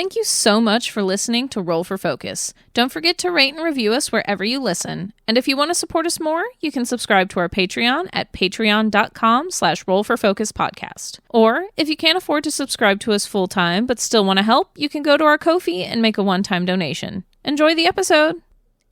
Thank you so much for listening to Roll for Focus. Don't forget to rate and review us wherever you listen. And if you want to support us more, you can subscribe to our Patreon at patreon.com/rollforfocuspodcast. Or if you can't afford to subscribe to us full time but still want to help, you can go to our Ko-fi and make a one-time donation. Enjoy the episode.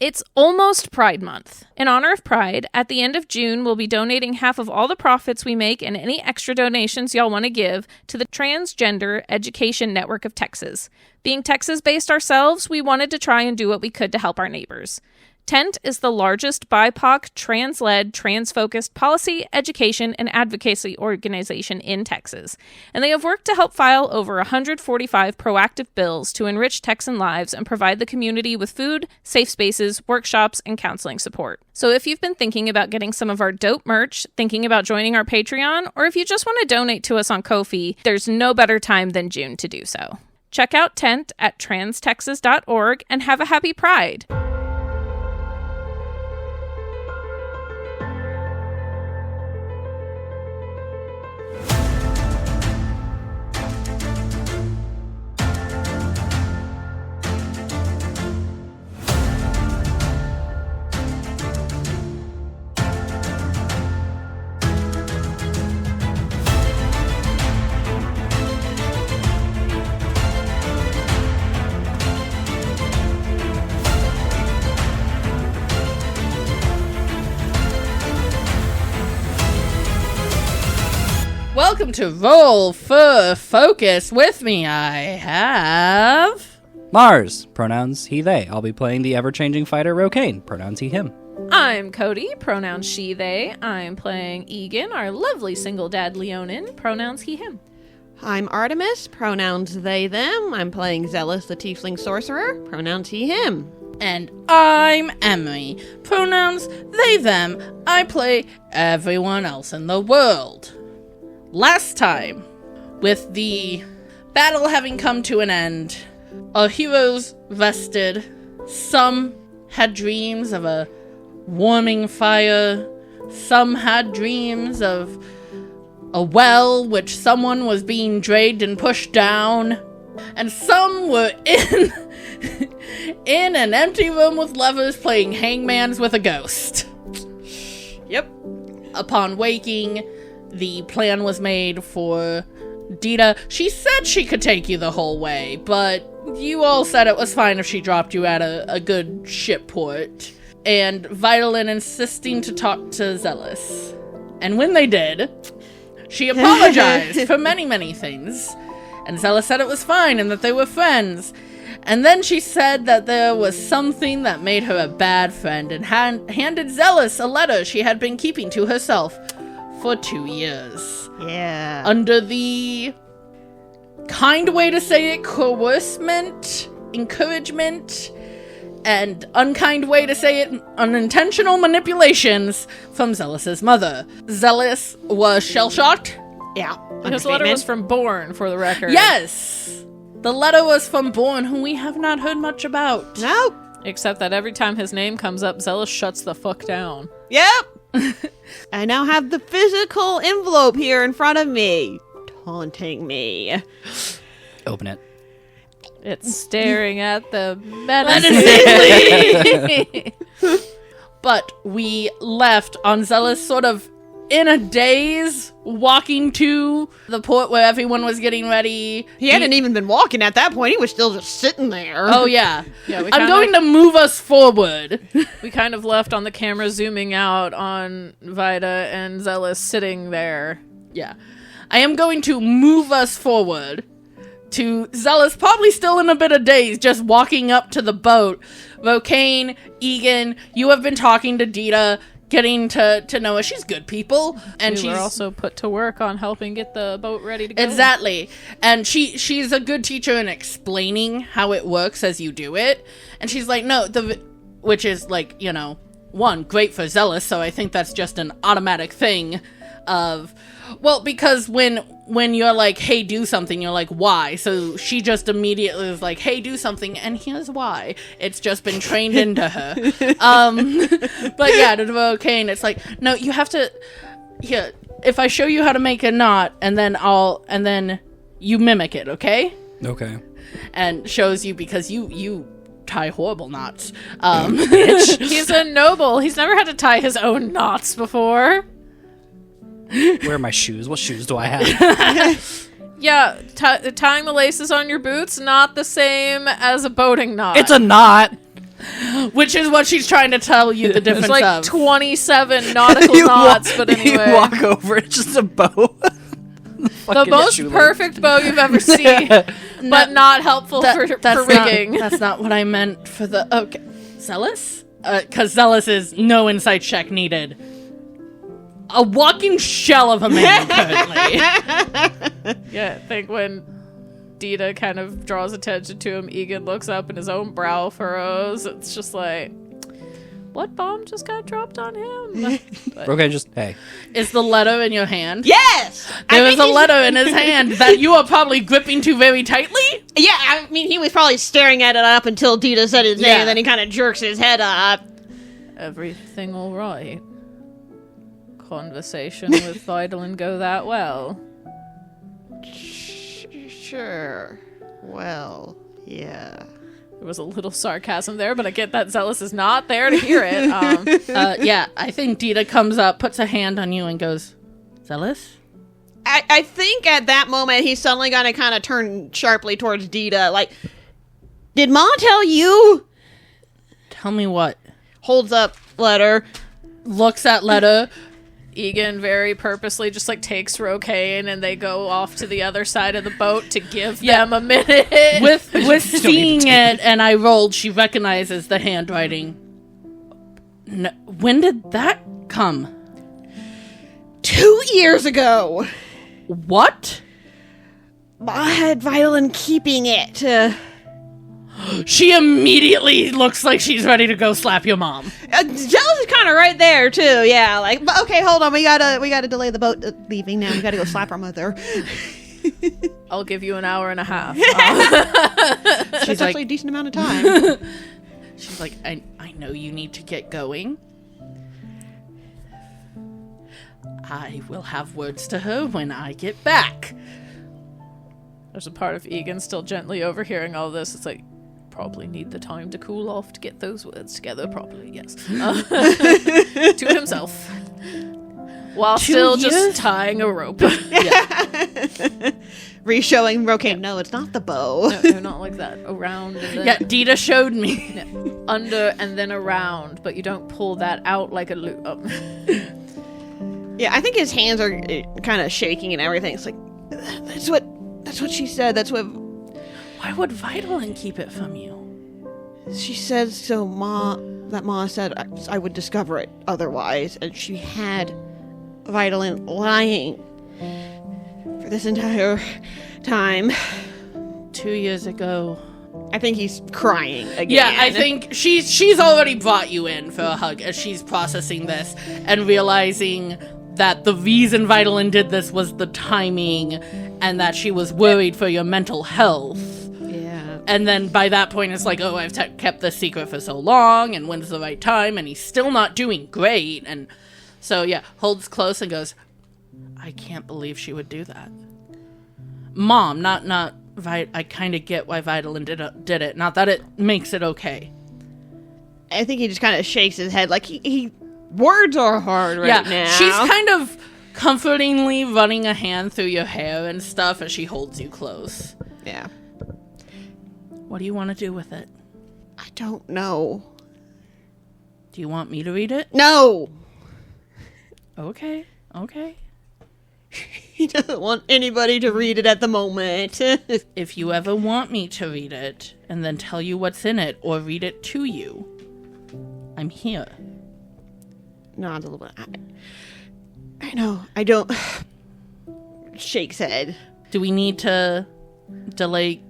It's almost Pride Month. In honor of Pride, at the end of June, we'll be donating half of all the profits we make and any extra donations y'all want to give to the Transgender Education Network of Texas. Being Texas-based ourselves, we wanted to try and do what we could to help our neighbors. TENT is the largest BIPOC, trans-led, trans-focused policy, education, and advocacy organization in Texas, and they have worked to help file over 145 proactive bills to enrich Texan lives and provide the community with food, safe spaces, workshops, and counseling support. So if you've been thinking about getting some of our dope merch, thinking about joining our Patreon, or if you just want to donate to us on Ko-fi, there's no better time than June to do so. Check out TENT at transtexas.org and have a happy Pride! Welcome to Roll for Focus. With me, I have... Mars, pronouns he, they. I'll be playing the ever-changing fighter Rokain, pronouns he, him. I'm Cody, pronouns she, they. I'm playing Ygin, our lovely single dad Leonin, pronouns he, him. I'm Artemis, pronouns they, them. I'm playing Xelas, the tiefling sorcerer, pronouns he, him. And I'm Emily, pronouns they, them. I play everyone else in the world. Last time, with the battle having come to an end, our heroes rested. Some had dreams of a warming fire. Some had dreams of a well which someone was being dragged and pushed down. And some were in an empty room with levers playing hangmans with a ghost. Yep. Upon waking, the plan was made for Dita. She said she could take you the whole way, but you all said it was fine if she dropped you at a good ship port. And Vitalin insisting to talk to Xelas. And when they did, she apologized for many, many things. And Xelas said it was fine and that they were friends. And then she said that there was something that made her a bad friend and handed Xelas a letter she had been keeping to herself for 2 years. Yeah. Under the kind way to say it, coercement, encouragement, and unkind way to say it, unintentional manipulations from Xelas's mother. Xelas was shell-shocked. Yeah. Because the letter was from Born, for the record. Yes! The letter was from Born, whom we have not heard much about. Nope. Except that every time his name comes up, Xelas shuts the fuck down. Yep. I now have the physical envelope here in front of me, taunting me. Open it. It's staring at the medicine. But we left on Xelas sort of in a daze, walking to the port where everyone was getting ready. He hadn't even been walking at that point. He was still just sitting there. Oh, yeah. Yeah, I'm going to move us forward. We kind of left on the camera zooming out on Vida and Xelas sitting there. Yeah. I am going to move us forward to Xelas, probably still in a bit of daze, just walking up to the boat. Rokain, Ygin, you have been talking to Dita, getting to know her. She's good people, and We were also put to work on helping get the boat ready to go. Exactly. And she's a good teacher in explaining how it works as you do it. And she's like, no, which is like, you know, one, great for Xelas, so I think that's just an automatic thing of, well, because when you're like, hey, do something, you're like, why? So she just immediately is like, hey, do something, and here's why. It's just been trained into her. But yeah, to Rokain, it's like, no, you have to, here, if I show you how to make a knot, and then you mimic it, okay? Okay. and shows you because you tie horrible knots. He's a noble. He's never had to tie his own knots before. Where are my shoes? What shoes do I have? Yeah, tying the laces on your boots, not the same as a boating knot. It's a knot. Which is what she's trying to tell you the difference There's like of. 27 nautical knots, but anyway. You walk over, it's just a bow. The most perfect bow you've ever seen, but not helpful for rigging. That's not what I meant for the... Okay. Xelas? Because Xelas is no insight check needed. A walking shell of a man, currently. Yeah, I think when Dita kind of draws attention to him, Ygin looks up and his own brow furrows. It's just like, what bomb just got dropped on him? Okay, just, hey. Is the letter in your hand? Yes! There is a letter in his hand that you are probably gripping to very tightly? Yeah, I mean, he was probably staring at it up until Dita said his name, and then he kind of jerks his head up. Everything all right? Conversation with Vidalin go that well? Sure. Well, yeah. There was a little sarcasm there, but I get that Xelas is not there to hear it. Yeah, I think Dita comes up, puts a hand on you, and goes, Xelas? I think at that moment he's suddenly going to kind of turn sharply towards Dita. Like, did Ma tell you? Tell me what? Holds up letter. Looks at letter. Ygin very purposely just like takes Rokain and they go off to the other side of the boat to give them a minute. With seeing it, and I rolled, she recognizes the handwriting. No, when did that come? 2 years ago. What? Ma had Vidalin keeping it. She immediately looks like she's ready to go slap your mom. Xelas is kind of right there too. Yeah, like, but okay, hold on. We gotta delay the boat leaving now. We gotta go slap our mother. I'll give you an hour and a half. She's actually a decent amount of time. She's like, I know you need to get going. I will have words to her when I get back. There's a part of Ygin still gently overhearing all this. It's like, probably need the time to cool off to get those words together properly, yes. To himself. While still just tying a rope. Re-showing Rokain, no, it's not the bow. No, not like that. Around and then... Yeah, Dita showed me. Yeah. Under and then around, but you don't pull that out like a loop. Oh. Yeah, I think his hands are kind of shaking and everything. It's like, that's what she said. That's what... Why would Vidalin keep it from you? She said so. Ma said I would discover it otherwise, and she had Vidalin lying for this entire time. 2 years ago. I think he's crying again. Yeah, I think she's already brought you in for a hug as she's processing this and realizing that the reason Vidalin did this was the timing and that she was worried for your mental health. Yeah. And then by that point, it's like, oh, I've kept this secret for so long, and when's the right time? And he's still not doing great. And so, yeah, holds close and goes, I can't believe she would do that. Mom, not I kind of get why Vidalin did it. Not that it makes it okay. I think he just kind of shakes his head like he words are hard right now. She's kind of comfortingly running a hand through your hair and stuff as she holds you close. Yeah. What do you want to do with it? I don't know. Do you want me to read it? No! Okay. He doesn't want anybody to read it at the moment. If you ever want me to read it and then tell you what's in it or read it to you, I'm here. Nods a little bit. I know. I don't... Shakes head. Do we need to delay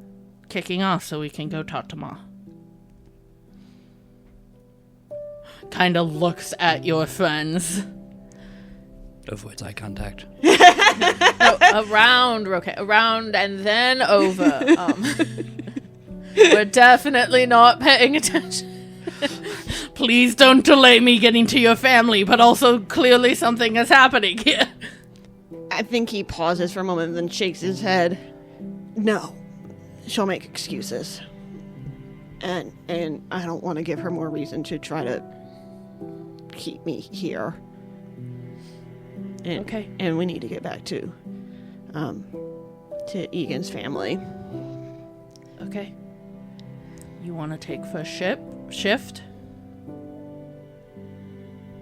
kicking off so we can go talk to Ma? Kind of looks at your friends. Avoids eye contact. No, around and then over. We're definitely not paying attention. Please don't delay me getting to your family, but also clearly something is happening here. I think he pauses for a moment and then shakes his head. No. she'll make excuses. And I don't want to give her more reason to try to keep me here. And, Okay. And we need to get back to Ygин's family. Okay. You want to take first shift?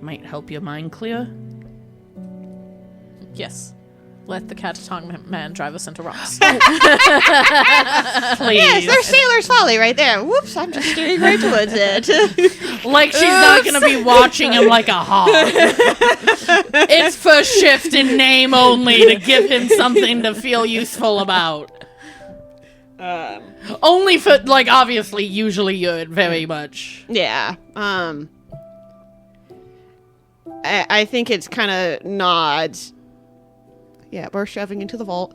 Might help your mind clear. Yes. Let the catatonic man drive us into rocks. Please. Yes, there's Sailor's Folly right there. Whoops, I'm just steering right towards it. Like she's not going to be watching him like a hawk. It's first shift in name only to give him something to feel useful about. Only for, like, obviously, usually you'd very much. Yeah. I think it's kind of nods. Yeah, we're shoving into the vault.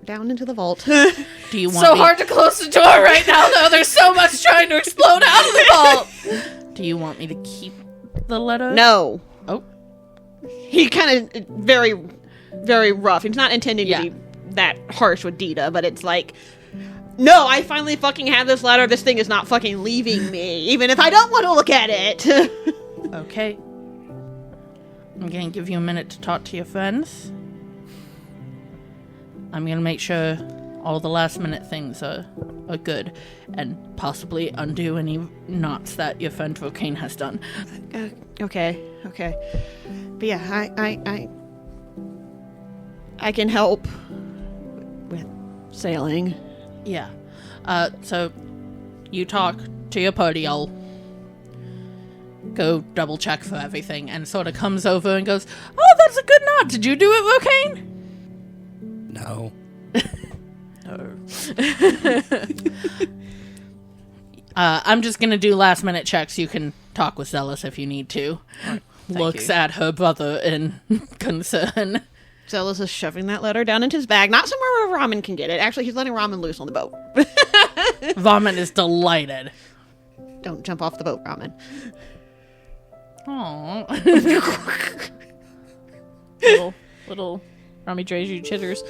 Down into the vault. Do you want So me, hard to close the door right now, though. There's so much trying to explode out of the vault. Do you want me to keep the letter? No. Oh. He kind of very, very rough. He's not intending Yeah. to be that harsh with Dita, but it's like, no, I finally fucking have this letter. This thing is not fucking leaving me, even if I don't want to look at it. Okay. I'm going to give you a minute to talk to your friends. I'm going to make sure all the last minute things are good and possibly undo any knots that your friend Rokain has done. Okay. But yeah, I can help with sailing. Yeah. So you talk to your party. I'll go double check for everything, and sort of comes over and goes, "Oh, that's a good knot. Did you do it, Rokain?" No. I'm just gonna do last minute checks. You can talk with Xelas if you need to. Looks at her brother in concern. Xelas is shoving that letter down into his bag, not somewhere where Ramen can get it. Actually, he's letting Ramen loose on the boat. Vomit is delighted. Don't jump off the boat, Ramen. Aww. little Rami Dreju chitters.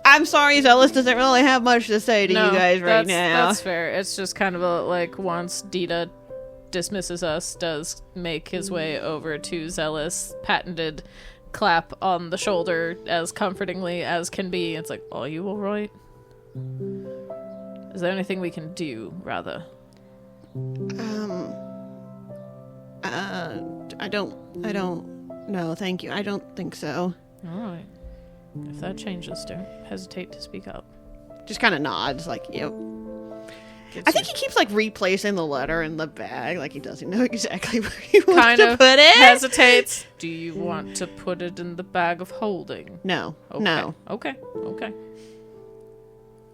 I'm sorry, Xelas doesn't really have much to say to you guys right now. That's fair. It's just kind of a, like, once Dita dismisses us, does make his way over to Xelas, patented clap on the shoulder as comfortingly as can be. It's like, are you all right? Is there anything we can do, rather? I don't know, thank you. I don't think so. All right. If that changes, don't hesitate to speak up. Just kind of nods, like, yep. I think he keeps, like, replacing the letter in the bag, like he doesn't know exactly where he wants Kind to of put it. hesitates. Do you want to put it in the bag of holding? No, Okay. no. Okay.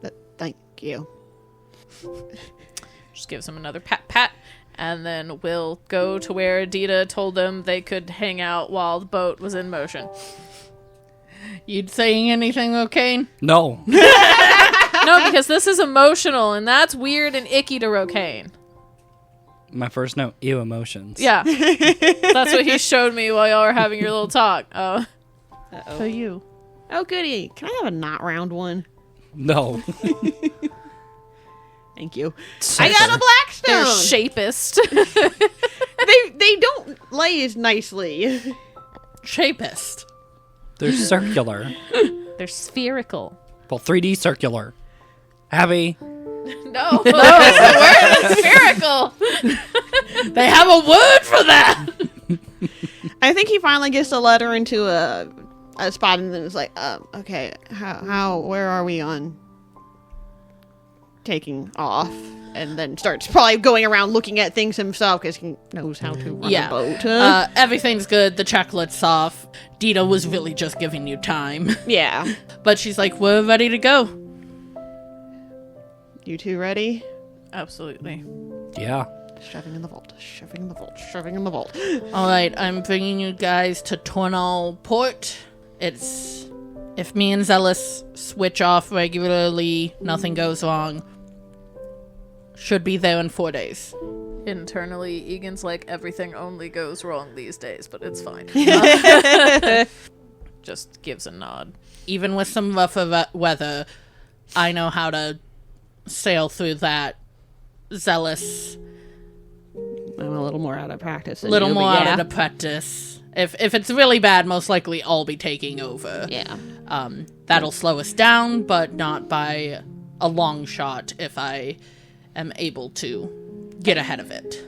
But thank you. Just gives him another pat, and then we'll go to where Dita told them they could hang out while the boat was in motion. You saying anything, Rokain? No. No, because this is emotional, and that's weird and icky to Rokain. My first note, ew emotions. Yeah. That's what he showed me while y'all were having your little talk. For you. Oh, goody. Can I have a not round one? No. Thank you. I got a They're blackstone. shapist. They don't lay as nicely. Shapist. They're circular. They're spherical. Well, 3D circular. Abby. No, the word is spherical. They have a word for that. I think he finally gets the letter into a spot, and then it's like, okay, where are we on taking off? And then starts probably going around looking at things himself because he knows how to run a boat. Everything's good. The checklist's off. Dita was really just giving you time. Yeah. But she's like, we're ready to go. You two ready? Absolutely. Yeah. Shoving in the vault. Shoving in the vault. Shoving in the vault. All right, I'm bringing you guys to Tornal Port. It's... If me and Xelas switch off regularly, nothing goes wrong. Should be there in 4 days. Internally, Ygин's like, everything only goes wrong these days, but it's fine. Just gives a nod. Even with some rougher weather, I know how to sail through that. Xelas, I'm a little more out of practice. a little more out of practice. If it's really bad, most likely I'll be taking over. Yeah. That'll slow us down, but not by a long shot if I am able to get ahead of it.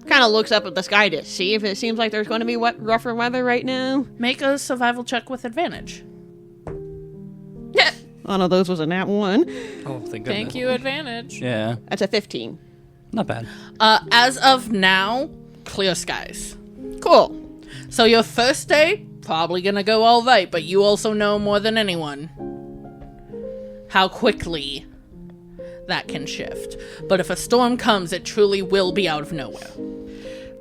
Kind of looks up at the sky to see if it seems like there's going to be rougher weather right now. Make a survival check with advantage. Yeah. One of those was a nat 1. Oh, thank goodness. Thank you, advantage. Yeah, That's a 15. not bad. As of now, clear skies. Cool. So your first day, probably gonna go all right, but you also know more than anyone how quickly that can shift. But if a storm comes, it truly will be out of nowhere.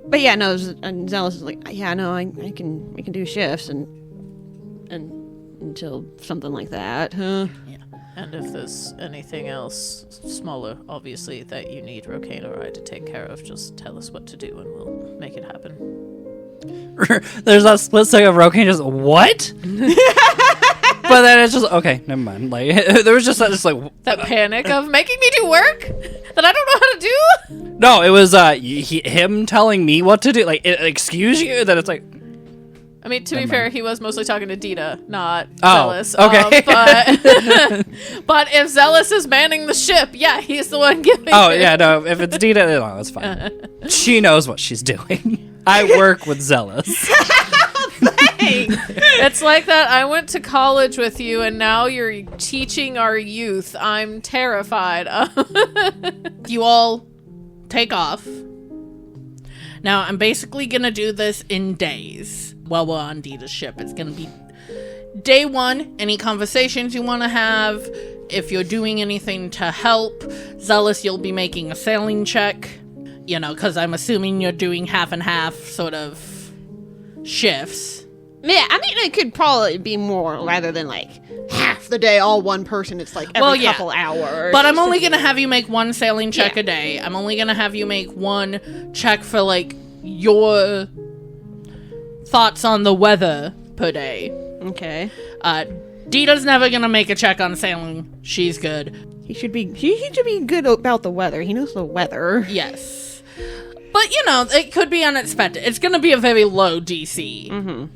But yeah, no, and Xelas is like, yeah, no, we can do shifts and until something like that, huh? And if there's anything else smaller, obviously, that you need Rokain or I to take care of, just tell us what to do and we'll make it happen. There's that split second of Rokain just, what? But then it's just, okay, never mind. Like, there was just That panic of making me do work that I don't know how to do? no, it was him telling me what to do. Like, excuse you? Then it's like, I mean, to be fair, he was mostly talking to Dita, not Oh, Xelas. okay. But if Xelas is manning the ship, yeah, he's the one giving oh, it. yeah, no, if it's Dita, no, that's fine. She knows what she's doing. I work with Xelas. It's like that. I went to college with you, and now you're teaching our youth. I'm terrified. You all take off. Now, I'm basically gonna do this in days while we're on Dita's ship. It's gonna be day 1, any conversations you want to have. If you're doing anything to help, Xelas, you'll be making a sailing check. You know, because I'm assuming you're doing half and half sort of shifts. Yeah, I mean, it could probably be more rather than like half the day, all one person. It's like every couple hours. But I'm only going to have you make one sailing check a day. I'm only going to have you make one check for, like, your thoughts on the weather per day. Okay. Dita's never going to make a check on sailing. She's good. He should be good about the weather. He knows the weather. Yes. But, you know, it could be unexpected. It's going to be a very low DC.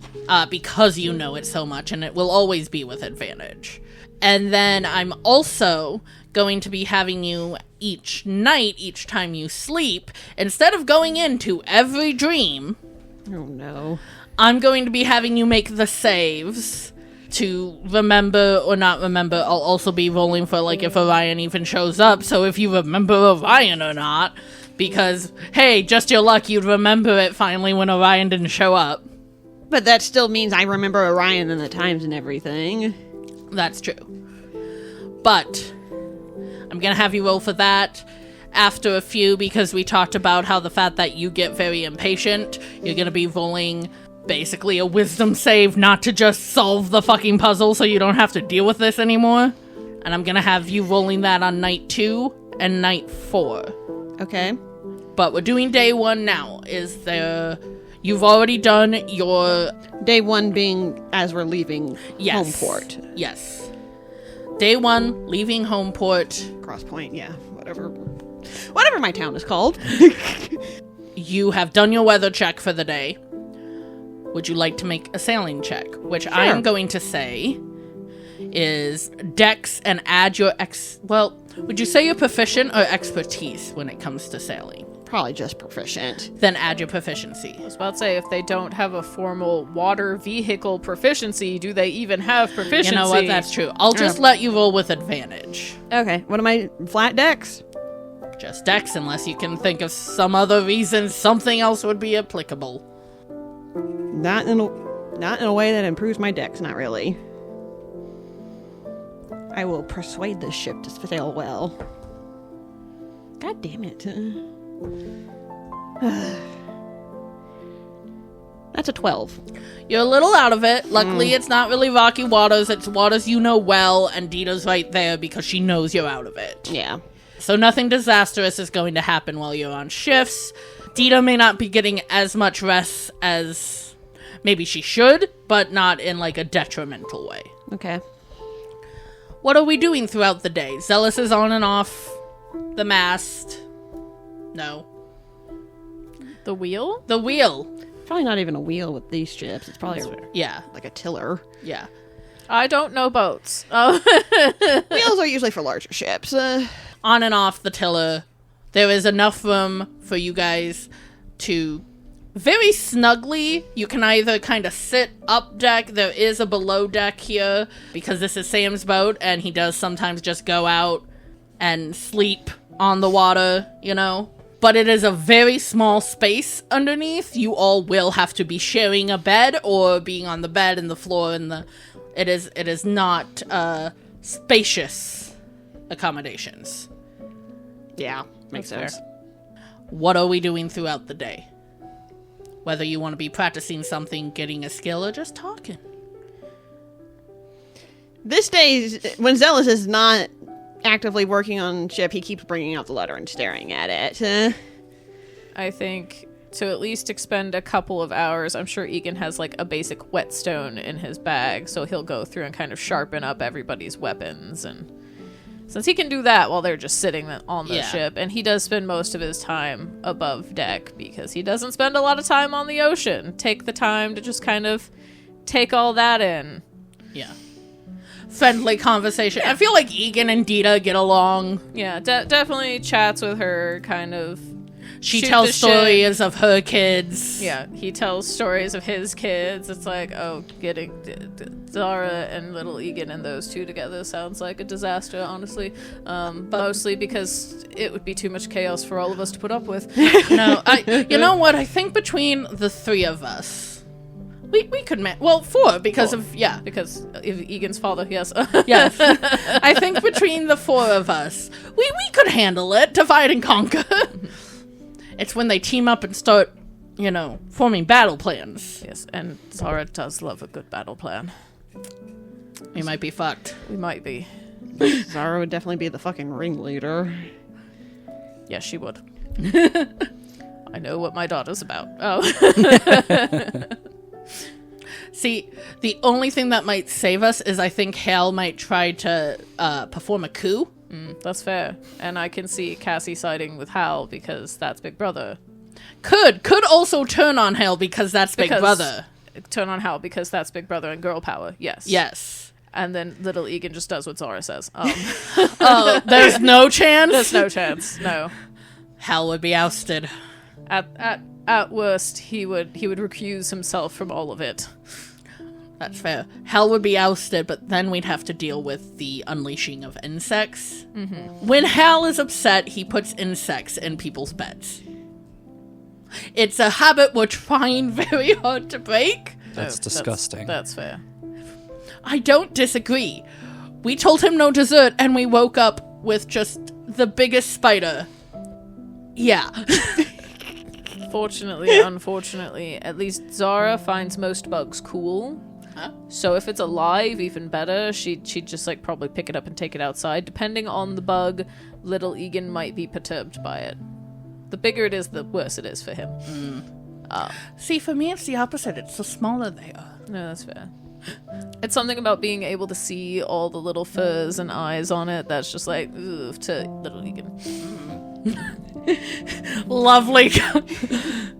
Because you know it so much, and it will always be with advantage. And then I'm also going to be having you each night, each time you sleep, instead of going into every dream, Oh no. I'm going to be having you make the saves to remember or not remember. I'll also be rolling for, like, if Orion even shows up, so if you remember Orion or not, because, hey, just your luck, you'd remember it finally when Orion didn't show up. But that still means I remember Orion and the times and everything. That's true. But I'm going to have you roll for that after a few, because we talked about how the fact that you get very impatient, you're going to be rolling basically a wisdom save not to just solve the fucking puzzle so you don't have to deal with this anymore. And I'm going to have you rolling that on night 2 and night 4. Okay. But we're doing day 1 now. You've already done your... Day 1 being as we're leaving Homeport. Yes. Day 1, leaving Homeport. Cross Point, yeah. Whatever my town is called. You have done your weather check for the day. Would you like to make a sailing check? Which I am going to say is Dex and add your would you say you're proficient or expertise when it comes to sailing? Probably just proficient. Then add your proficiency. I was about to say, if they don't have a formal water vehicle proficiency, do they even have proficiency? You know what? That's true. I'll just let you roll with advantage. Okay, what am I? Flat Dex? Just Dex, unless you can think of some other reason something else would be applicable. Not in a way that improves my Dex, not really. I will persuade this ship to sail well. God damn it. That's a 12. You're a little out of it. Luckily, it's not really rocky waters. It's waters you know well, and Dita's right there because she knows you're out of it. Yeah. So nothing disastrous is going to happen while you're on shifts. Dita may not be getting as much rest as maybe she should, but not in, like, a detrimental way. Okay. What are we doing throughout the day? Xelas is on and off the mast. No. The wheel? The wheel. Probably not even a wheel with these ships. It's probably Yeah. like a tiller. Yeah. I don't know boats. Oh. Wheels are usually for larger ships. On and off the tiller. There is enough room for you guys to very snugly. You can either kind of sit up deck. There is a below deck here because this is Sam's boat and he does sometimes just go out and sleep on the water, you know. But it is a very small space underneath. You all will have to be sharing a bed or being on the bed and the floor and the... It is not spacious accommodations. Yeah, makes sense. What are we doing throughout the day? Whether you want to be practicing something, getting a skill, or just talking. This day, when Xelas is not actively working on ship, he keeps bringing out the letter and staring at it. I think to at least expend a couple of hours, I'm sure Ygin has like a basic whetstone in his bag, so he'll go through and kind of sharpen up everybody's weapons. And since he can do that while they're just sitting on the ship, and he does spend most of his time above deck because he doesn't spend a lot of time on the ocean. Take the time to just kind of take all that in. Yeah. Friendly conversation. I feel like Ygin and Dita get along. Yeah, definitely chats with her, kind of. She tells stories of her kids. Yeah, he tells stories of his kids. It's like, oh, getting Zara and little Ygin and those two together sounds like a disaster, honestly. Mostly because it would be too much chaos for all of us to put up with. No, you know what? I think between the three of us, we could four because of because of Egan's father. Yes, yes. I think between the four of us, we could handle it. Divide and conquer. It's when they team up and start, forming battle plans. Yes, and Zara does love a good battle plan. We might be fucked. We might be. Zara would definitely be the fucking ringleader. Yes, she would. I know what my daughter's about. Oh. See, the only thing that might save us is I think Hal might try to perform a coup. That's fair. And I can see Cassie siding with Hal because that's Big Brother. Could also turn on Hal because that's Big Brother. Turn on Hal because that's Big Brother and girl power. Yes. Yes. And then little Ygin just does what Zara says. Oh, there's no chance? There's no chance. No. Hal would be ousted. At worst, he would recuse himself from all of it. That's fair. Hal would be ousted, but then we'd have to deal with the unleashing of insects. Mm-hmm. When Hal is upset, he puts insects in people's beds. It's a habit we're trying very hard to break. That's disgusting. That's fair. I don't disagree. We told him no dessert, and we woke up with just the biggest spider. Yeah. Fortunately, unfortunately, at least Zara finds most bugs cool. Huh? So if it's alive, even better. She'd just probably pick it up and take it outside. Depending on the bug, little Ygin might be perturbed by it. The bigger it is, the worse it is for him. See, for me, it's the opposite. It's the smaller they are. No, that's fair. It's something about being able to see all the little furs and eyes on it that's just like, ugh, to little Ygin. Lovely.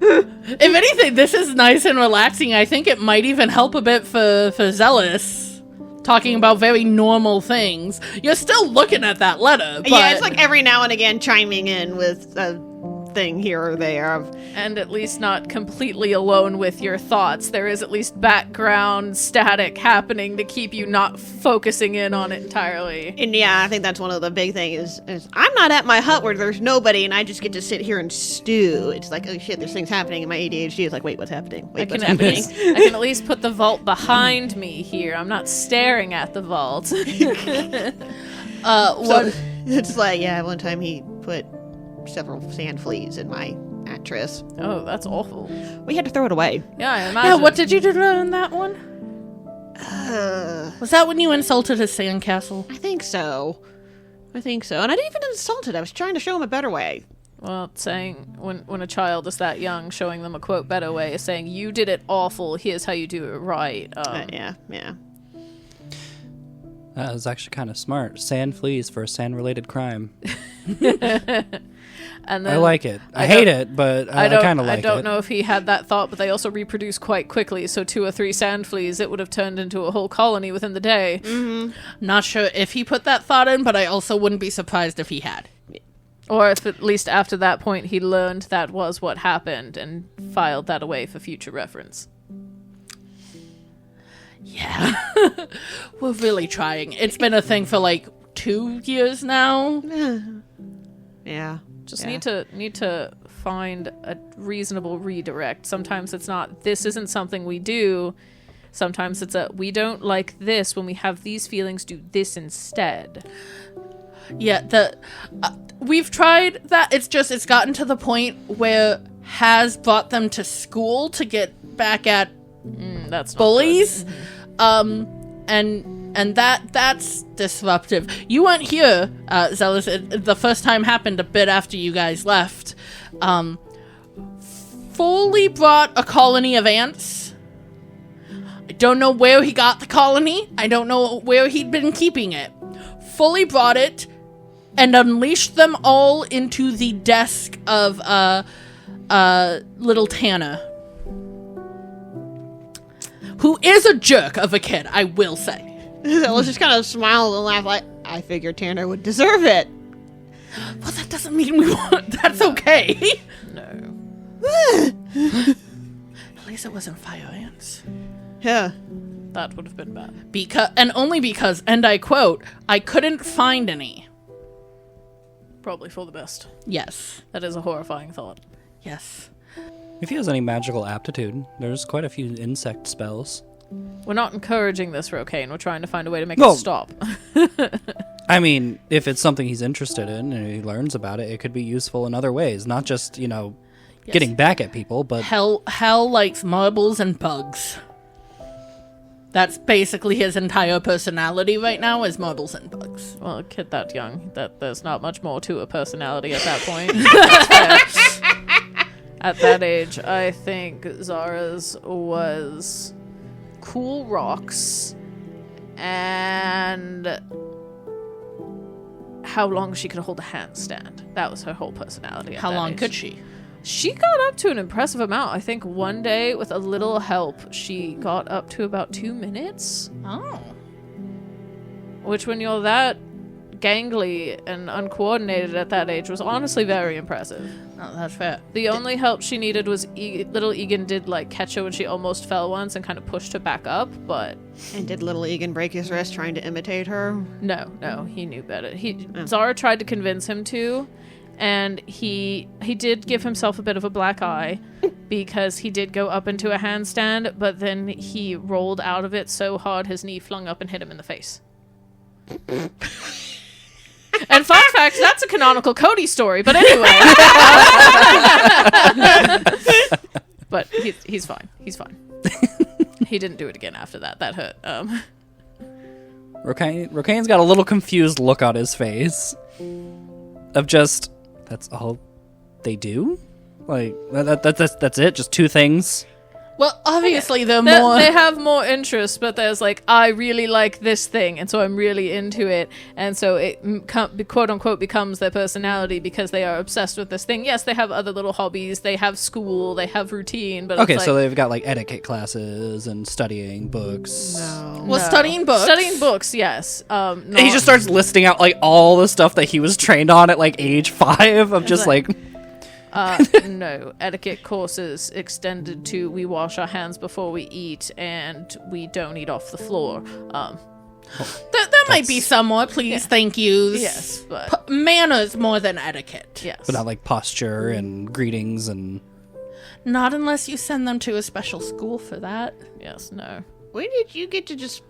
If anything, this is nice and relaxing. I think it might even help a bit for Xelas. Talking about very normal things. You're still looking at that letter, but... Yeah, it's like every now and again chiming in with a thing here or there. And at least not completely alone with your thoughts. There is at least background static happening to keep you not focusing in on it entirely. And yeah, I think that's one of the big things is I'm not at my hut where there's nobody and I just get to sit here and stew. It's like, oh shit, there's things happening, and my ADHD is like, wait, what's happening? Wait, what's happening? I can at least put the vault behind me here. I'm not staring at the vault. It's like, yeah, one time he put several sand fleas in my mattress. Oh, that's awful. We had to throw it away. Yeah, I imagine. Yeah, what did you do in that one? Was that when you insulted his sandcastle? I think so. And I didn't even insult it. I was trying to show him a better way. Well, saying when a child is that young, showing them a quote better way is saying, you did it awful, here's how you do it right. Yeah. That was actually kind of smart. Sand fleas for a sand-related crime. And then I like it. I hate it, but I kind of like it. I don't know if he had that thought, but they also reproduce quite quickly. So 2 or 3 sand fleas, it would have turned into a whole colony within the day. Not sure if he put that thought in, but I also wouldn't be surprised if he had. Or if at least after that point he learned that was what happened and filed that away for future reference. Yeah. We're really trying. It's been a thing for like 2 years now. Yeah. Just need to find a reasonable redirect. Sometimes it's not, this isn't something we do. Sometimes it's we don't like this. When we have these feelings, do this instead. Yeah, we've tried that. It's gotten to the point where has brought them to school to get back at That's not bullies. good. And that's disruptive. You weren't here, Xelas. The first time happened a bit after you guys left. Fully brought a colony of ants. I don't know where he got the colony. I don't know where he'd been keeping it. Fully brought it and unleashed them all into the desk of little Tanner, who is a jerk of a kid, I will say. Let's just kind of smile and laugh like, I figured Tanner would deserve it. Well, that doesn't mean we want... That's okay. No. At least it wasn't fire ants. Yeah. That would have been bad. Only because, and I quote, I couldn't find any. Probably for the best. Yes. That is a horrifying thought. Yes. If he has any magical aptitude, there's quite a few insect spells. We're not encouraging this, Rokain. We're trying to find a way to make Well- it stop. I mean, if it's something he's interested in and he learns about it, it could be useful in other ways. Not just, getting back at people, but... Hell likes marbles and bugs. That's basically his entire personality right now, is marbles and bugs. Well, a kid that young, that there's not much more to a personality at that point. That's fair. At that age, I think Zara's was cool rocks and how long she could hold a handstand. That was her whole personality. How long could she? She got up to an impressive amount. I think one day, with a little help, she got up to about 2 minutes. Oh. Which, when you're that gangly and uncoordinated at that age, was honestly very impressive. No, that's fair. The only help she needed was little Ygin did catch her when she almost fell once and kind of pushed her back up, but And did little Ygin break his wrist trying to imitate her? no, he knew better. Zara tried to convince him to, and he did give himself a bit of a black eye because he did go up into a handstand, but then he rolled out of it so hard his knee flung up and hit him in the face. And fun fact, that's a canonical Cody story, but anyway. But he's fine. He's fine. He didn't do it again after that. That hurt. Rokain's got a little confused look on his face. Of just, that's all they do? That's it? Just 2 things? Well, obviously they're more... They have more interest, but there's I really like this thing, and so I'm really into it, and so it quote-unquote becomes their personality because they are obsessed with this thing. Yes, they have other little hobbies, they have school, they have routine, but Okay, so they've got etiquette classes and studying books. Well, studying books. Studying books, yes. He just starts listing out all the stuff that he was trained on at age 5 of just no, etiquette courses extended to we wash our hands before we eat and we don't eat off the floor. There might be some more please, thank yous. Yes, but... manners more than etiquette. Yes. But not posture and greetings and... Not unless you send them to a special school for that. Yes, no. When did you get to just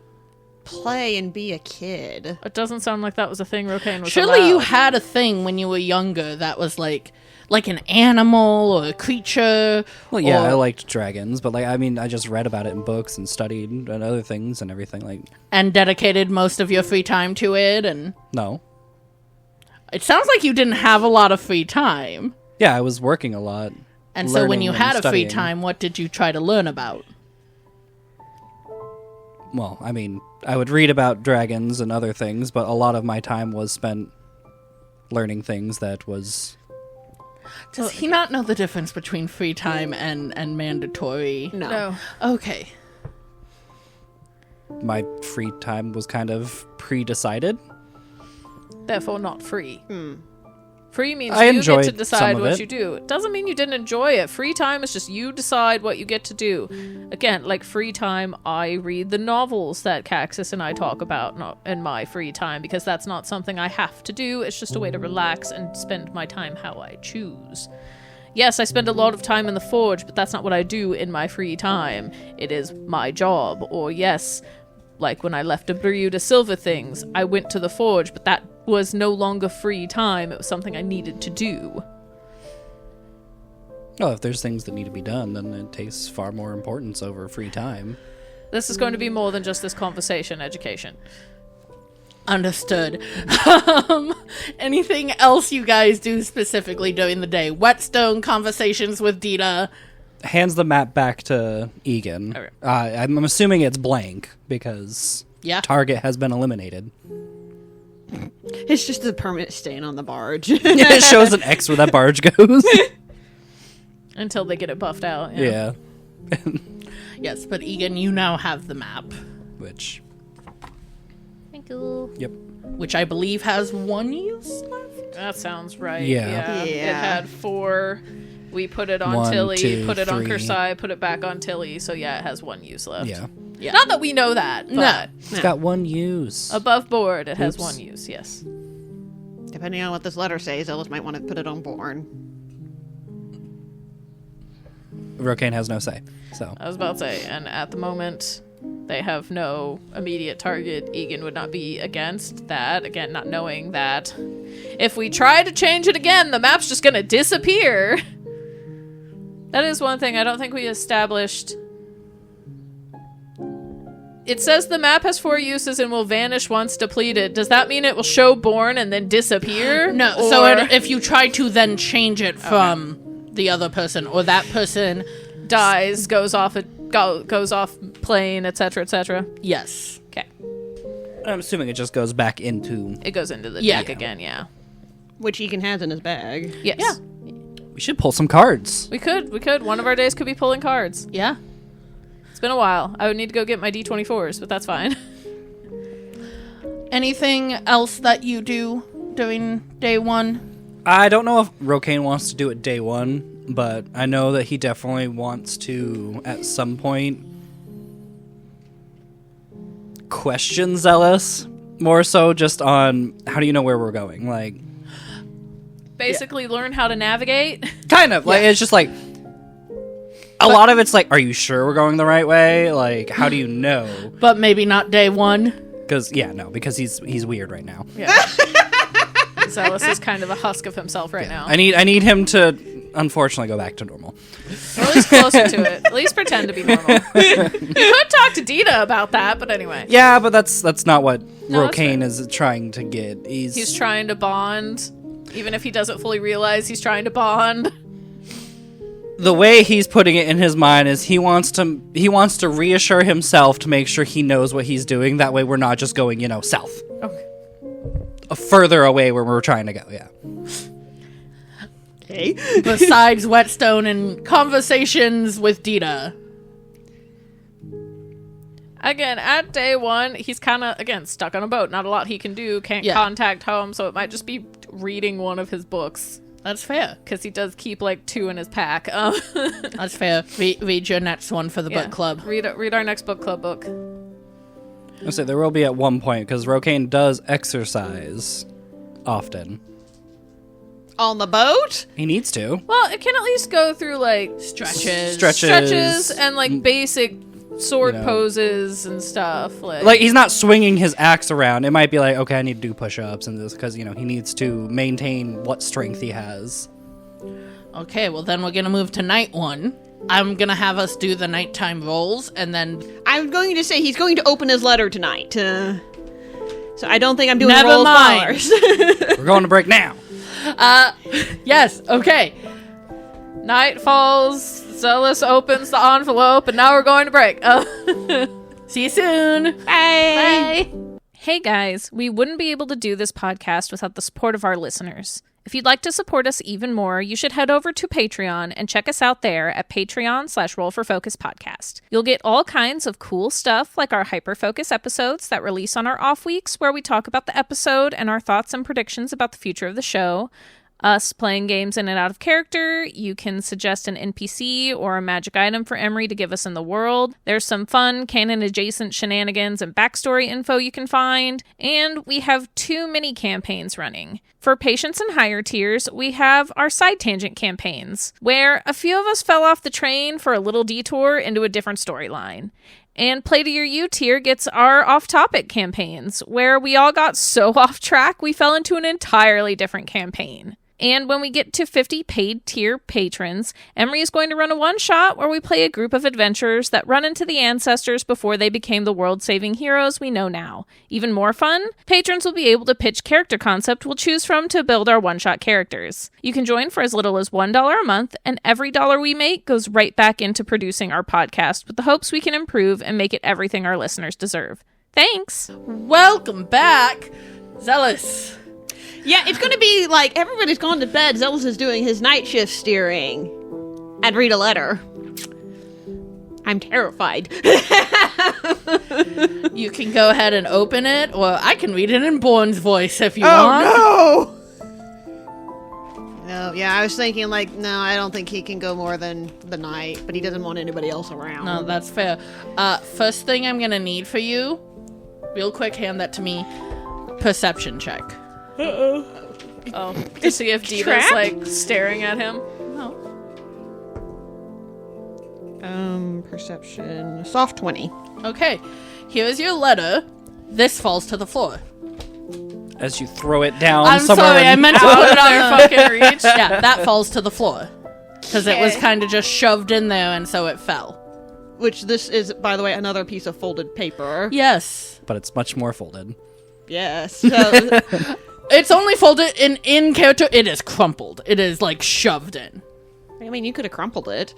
play and be a kid? It doesn't sound like that was a thing Rokain was Surely allowed. you had a thing when you were younger that was like an animal or a creature. Well, yeah, I liked dragons, but I just read about it in books and studied and other things and everything. And dedicated most of your free time to it, and... No. It sounds like you didn't have a lot of free time. Yeah, I was working a lot. And so when you learning had and a free studying. time, what did you try to learn about? well, I mean, I would read about dragons and other things, but a lot of my time was spent learning things that was... Does he not know the difference between free time and mandatory? No. Okay. My free time was kind of pre-decided. Therefore not free. Free means I you get enjoyed to some decide of what it. you do. It doesn't mean you didn't enjoy it. Free time is just you decide what you get to do. Again, like free time, I read the novels that Caxus and I talk about in my free time because that's not something I have to do. It's just a way to relax and spend my time how I choose. Yes, I spend a lot of time in the forge, but that's not what I do in my free time. It is my job. Or yes, like when I left to brew to silver things, I went to the forge, but that was no longer free time. It was something I needed to do. Well, if there's things that need to be done, then it takes far more importance over free time. This is going to be more than just this conversation education. Understood. Anything else you guys do specifically during the day? Whetstone, conversations with Dita. Hands the map back to Ygin. Okay. I'm assuming it's blank because Yeah. target has been eliminated. It's just a permanent stain on the barge. It shows an X where that barge goes. Until they get it buffed out. Yeah. Yes, but Ygin, you now have the map, Which, Thank you. yep. which I believe has 1 use left. That sounds right. Yeah. It Yeah. had 4. We put it on 1, Tilly, 2, put it on 3. Kersai, put it back on Tilly. So yeah, it has 1 use left. Yeah. Yeah. Not that we know that, but No. It's got 1 use. above board, it has Oops. 1 use, yes. Depending on what this letter says, Xelas might want to put it on Born. Rokain has no say. So I was about to say, and at the moment, they have no immediate target. Ygin would not be against that. Again, not knowing that if we try to change it again, the map's just going to disappear. That is one thing I don't think we established. It says the map has 4 uses and will vanish once depleted. Does that mean it will show Born and then disappear? No, Or- so if you try to then change it from the other person or that person, dies, goes off plane, etc., etc. yes. Okay, I'm assuming it just goes back into... it goes into the Yeah. deck again. Yeah. Which Ygin has in his bag. Yes. Yeah. We should pull some cards. We could. One of our days could be pulling cards. Yeah. It's been a while. I would need to go get my D24s, but that's fine. Anything else that you do during day 1? I don't know if Rokain wants to do it day 1, but I know that he definitely wants to, at some point, question Xelas. More so just on, how do you know where we're going? Like, Basically, learn how to navigate. kind of. Like, it's just like... A lot of it's like, are you sure we're going the right way? Like, how do you know? But maybe not day 1. Because, because he's weird right now. Yeah. Xelas is kind of a husk of himself right now. I need him to, unfortunately, go back to normal. Or at least closer to it. At least pretend to be normal. You could talk to Dita about that, but anyway. Yeah, but that's not what No, that's Rokain fair. is trying to get. He's trying to bond. Even if he doesn't fully realize he's trying to bond. The way he's putting it in his mind is he wants to reassure himself to make sure he knows what he's doing. That way we're not just going, south. Okay. Further away where we're trying to go, yeah. Okay. Besides Whetstone and conversations with Dita. Again, at day 1, he's kind of, again, stuck on a boat. Not a lot he can do. Can't Yeah. contact home, so it might just be reading one of his books. That's fair. Because he does keep, 2 in his pack. That's fair. Read your next one for the book club. Read our next book club book. I'll say there will be at one point, because Rokain does exercise often. On the boat? He needs to. Well, it can at least go through, stretches and, basic sword poses and stuff. Like, he's not swinging his axe around. It might be like, okay, I need to do push-ups and this, because, he needs to maintain what strength he has. Okay, well then we're gonna move to night 1. I'm gonna have us do the nighttime rolls, and then I'm going to say he's going to open his letter tonight. So I don't think I'm doing Never rolls mind. followers. We're going to break now. yes, okay. Night falls, Xelas opens the envelope, and now we're going to break. See you soon. Bye. Hey guys, we wouldn't be able to do this podcast without the support of our listeners. If you'd like to support us even more, you should head over to Patreon and check us out there at Patreon/Roll4Focus Podcast. You'll get all kinds of cool stuff like our Hyperfocus episodes that release on our off weeks where we talk about the episode and our thoughts and predictions about the future of the show. Us playing games in and out of character. You can suggest an NPC or a magic item for Emery to give us in the world. There's some fun canon-adjacent shenanigans and backstory info you can find. And we have 2 mini campaigns running. For patients and higher tiers, we have our side tangent campaigns, where a few of us fell off the train for a little detour into a different storyline. And Play to Your U tier gets our off-topic campaigns, where we all got so off track we fell into an entirely different campaign. And when we get to 50 paid tier patrons, Emery is going to run a one-shot where we play a group of adventurers that run into the ancestors before they became the world-saving heroes we know now. Even more fun, patrons will be able to pitch character concept we'll choose from to build our one-shot characters. You can join for as little as $1 a month, and every dollar we make goes right back into producing our podcast with the hopes we can improve and make it everything our listeners deserve. Thanks! Welcome back, Xelas. Yeah, it's going to be like everybody's gone to bed. Xelas is doing his night shift steering. And read a letter. I'm terrified. You can go ahead and open it, or I can read it in Bourne's voice if you want. Oh, no! No, yeah, I was thinking, like, no, I don't think he can go more than the night, but he doesn't want anybody else around. No, that's fair. First thing I'm gonna need for you, real quick, hand that to me. Perception check. Oh, to see if Dita's, like, staring at him? No. Perception. Soft 20. Okay, here's your letter. This falls to the floor. As you throw it down I'm somewhere. sorry, I meant to Out put of it on their your fucking reach. Yeah, that falls to the floor. Because it was Okay. kind of just shoved in there, and so it fell. Which this is, by the way, another piece of folded paper. Yes. But it's much more folded. Yes. So, It's only folded in character. It is crumpled. It is, like, shoved in. I mean, you could have crumpled it.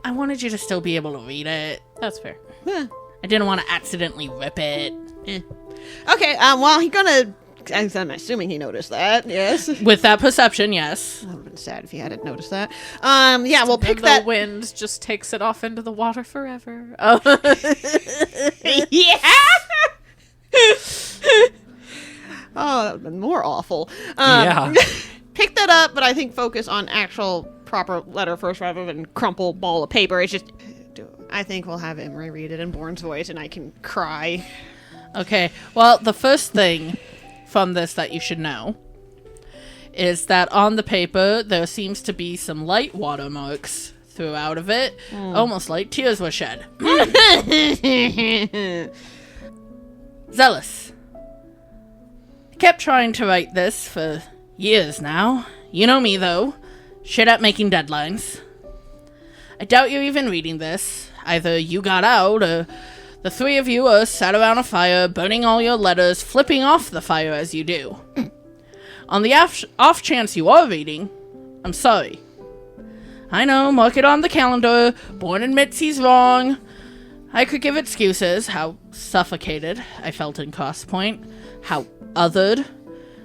I wanted you to still be able to read it. That's fair. Eh. I didn't want to accidentally rip it. Okay, well, he's gonna... I'm assuming he noticed that, yes. With that perception, yes. I would have been sad if he hadn't noticed that. Yeah, we'll pick And the that... wind just takes it off into the water forever. Yeah! Oh, that would have been more awful. Yeah. Pick that up, but I think focus on actual proper letter first rather than crumple ball of paper. It's just... I think we'll have Emery read it in Bourne's voice and I can cry. Okay, well, the first thing from this that you should know is that on the paper there seems to be some light watermarks throughout of it, almost like tears were shed. Xelas. I kept trying to write this for years now. You know me, though. Shit at making deadlines. I doubt you're even reading this. Either you got out, or the 3 of you are sat around a fire, burning all your letters, flipping off the fire as you do. On the off chance you are reading, I'm sorry. I know, mark it on the calendar. Bourne admits he's wrong. I could give excuses, how suffocated I felt in Crosspoint, how othered,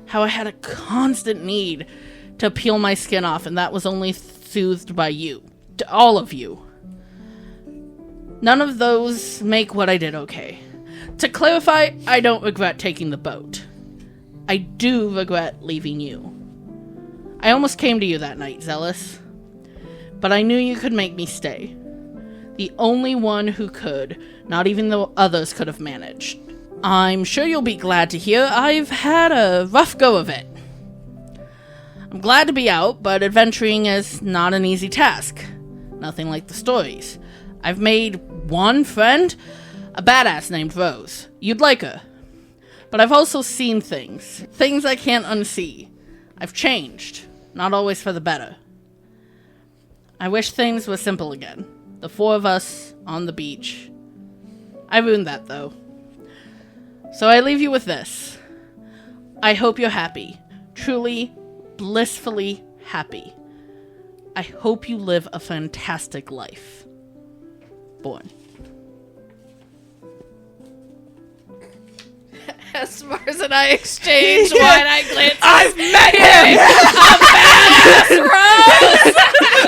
how I had a constant need to peel my skin off, and that was only soothed by you. To all of you. None of those make what I did okay. To clarify, I don't regret taking the boat. I do regret leaving you. I almost came to you that night, Xelas. But I knew you could make me stay. The only one who could, not even the others could have managed. I'm sure you'll be glad to hear I've had a rough go of it. I'm glad to be out, but adventuring is not an easy task. Nothing like the stories. I've made one friend, a badass named Rose. You'd like her. But I've also seen things. Things I can't unsee. I've changed. Not always for the better. I wish things were simple again. The 4 of us on the beach. I ruined that, though. So I leave you with this. I hope you're happy. Truly, blissfully happy. I hope you live a fantastic life. Bourne. As Mars and I exchange wide-eyed glances. I've met him! A badass Rose!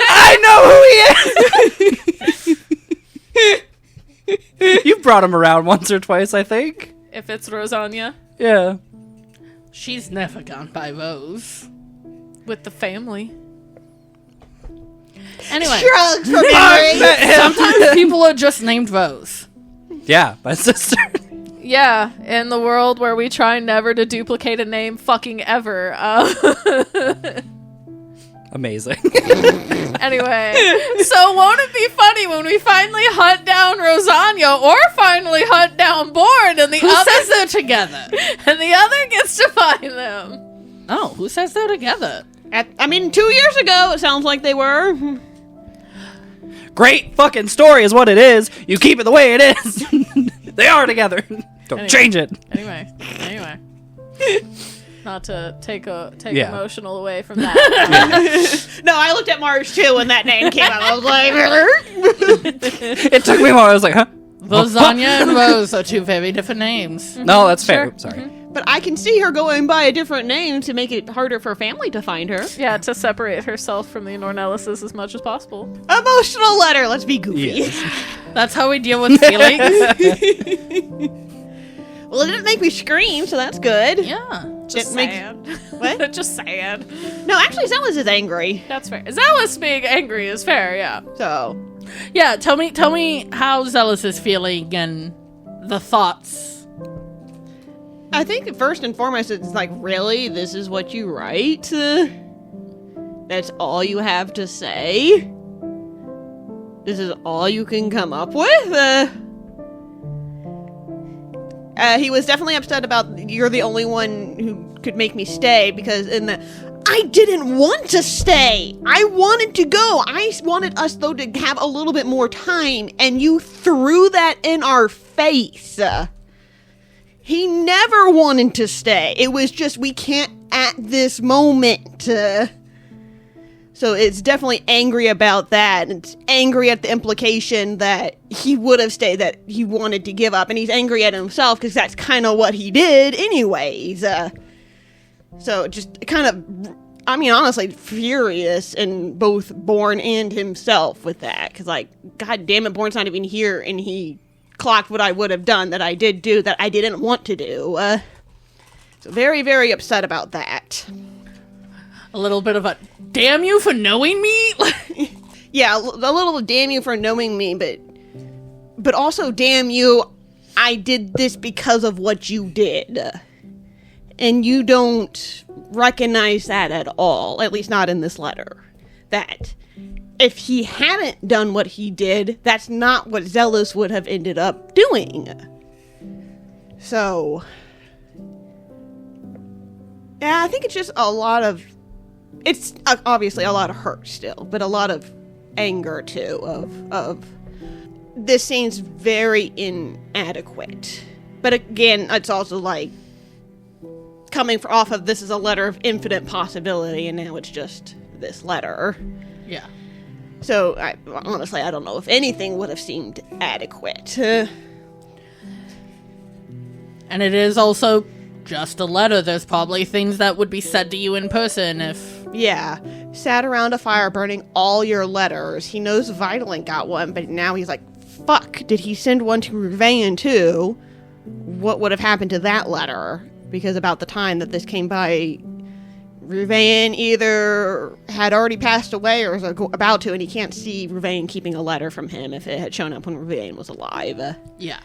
I know who he is! You've brought him around once or twice, I think. If it's Rosanya Yeah. She's never gone by Rose. with the family. Anyway, Shrugs from I've memory. met him! sometimes people are just named Rose. Yeah, my sister. Yeah, in the world where we try never to duplicate a name fucking ever. Amazing. Anyway, so won't it be funny when we finally hunt down Rosanya or finally hunt down Born and the Who other says they're together? and the other gets to find them? Oh, who says they're together? 2 years ago, it sounds like they were. Great fucking story is what it is. You keep it the way it is. They are together. Don't Anyway. change it. Anyway. Not to take Yeah. emotional away from that. No, I looked at Mars too when that name came out. I was like, It took me a while. I was like, huh? Lasagna and Rose are two very different names. No, that's fair. Sure. Oops, sorry. but I can see her going by a different name to make it harder for family to find her. Yeah, to separate herself from the Nornellises as much as possible. Emotional letter. Let's be goofy. Yes. That's how we deal with feelings. Well, it didn't make me scream, so that's good. Yeah. Just It makes- sad. What? Just sad. No, actually, Xelas is angry. That's fair. Zealous being angry is fair, yeah. So, Yeah, tell me how Xelas is feeling and the thoughts. I think first and foremost, it's like, really? This is what you write? That's all you have to say? This is all you can come up with? He was definitely upset about you're the only one who could make me stay because I didn't want to stay. I wanted to go. I wanted us though to have a little bit more time and you threw that in our face. He never wanted to stay. It was just we can't at this moment. So it's definitely angry about that. And it's angry at the implication that he would have stayed, that he wanted to give up. And he's angry at himself because that's kind of what he did anyways. So just kind of, I mean, honestly, furious in both Born and himself with that. Because, like, God damn it, Born's not even here. And he clocked what I would have done that I did do that I didn't want to do. So very, very upset about that. A little bit of a damn you for knowing me? Yeah, a little damn you for knowing me, but also damn you, I did this because of what you did. And you don't recognize that at all, at least not in this letter. That if he hadn't done what he did, that's not what Xelas would have ended up doing. So, yeah, I think it's just a lot of, it's obviously a lot of hurt still, but a lot of anger too of this seems very inadequate. But again, it's also like coming off of this is a letter of infinite possibility and now it's just this letter. Yeah. So honestly, I don't know if anything would have seemed adequate. And it is also just a letter. There's probably things that would be said to you in person if... Yeah, sat around a fire burning all your letters. He knows Vitalin got one, but now he's like, fuck, did he send one to Ruvain too? What would have happened to that letter? Because about the time that this came by, Ruvain either had already passed away or was about to, and he can't see Ruvain keeping a letter from him if it had shown up when Ruvain was alive. Yeah.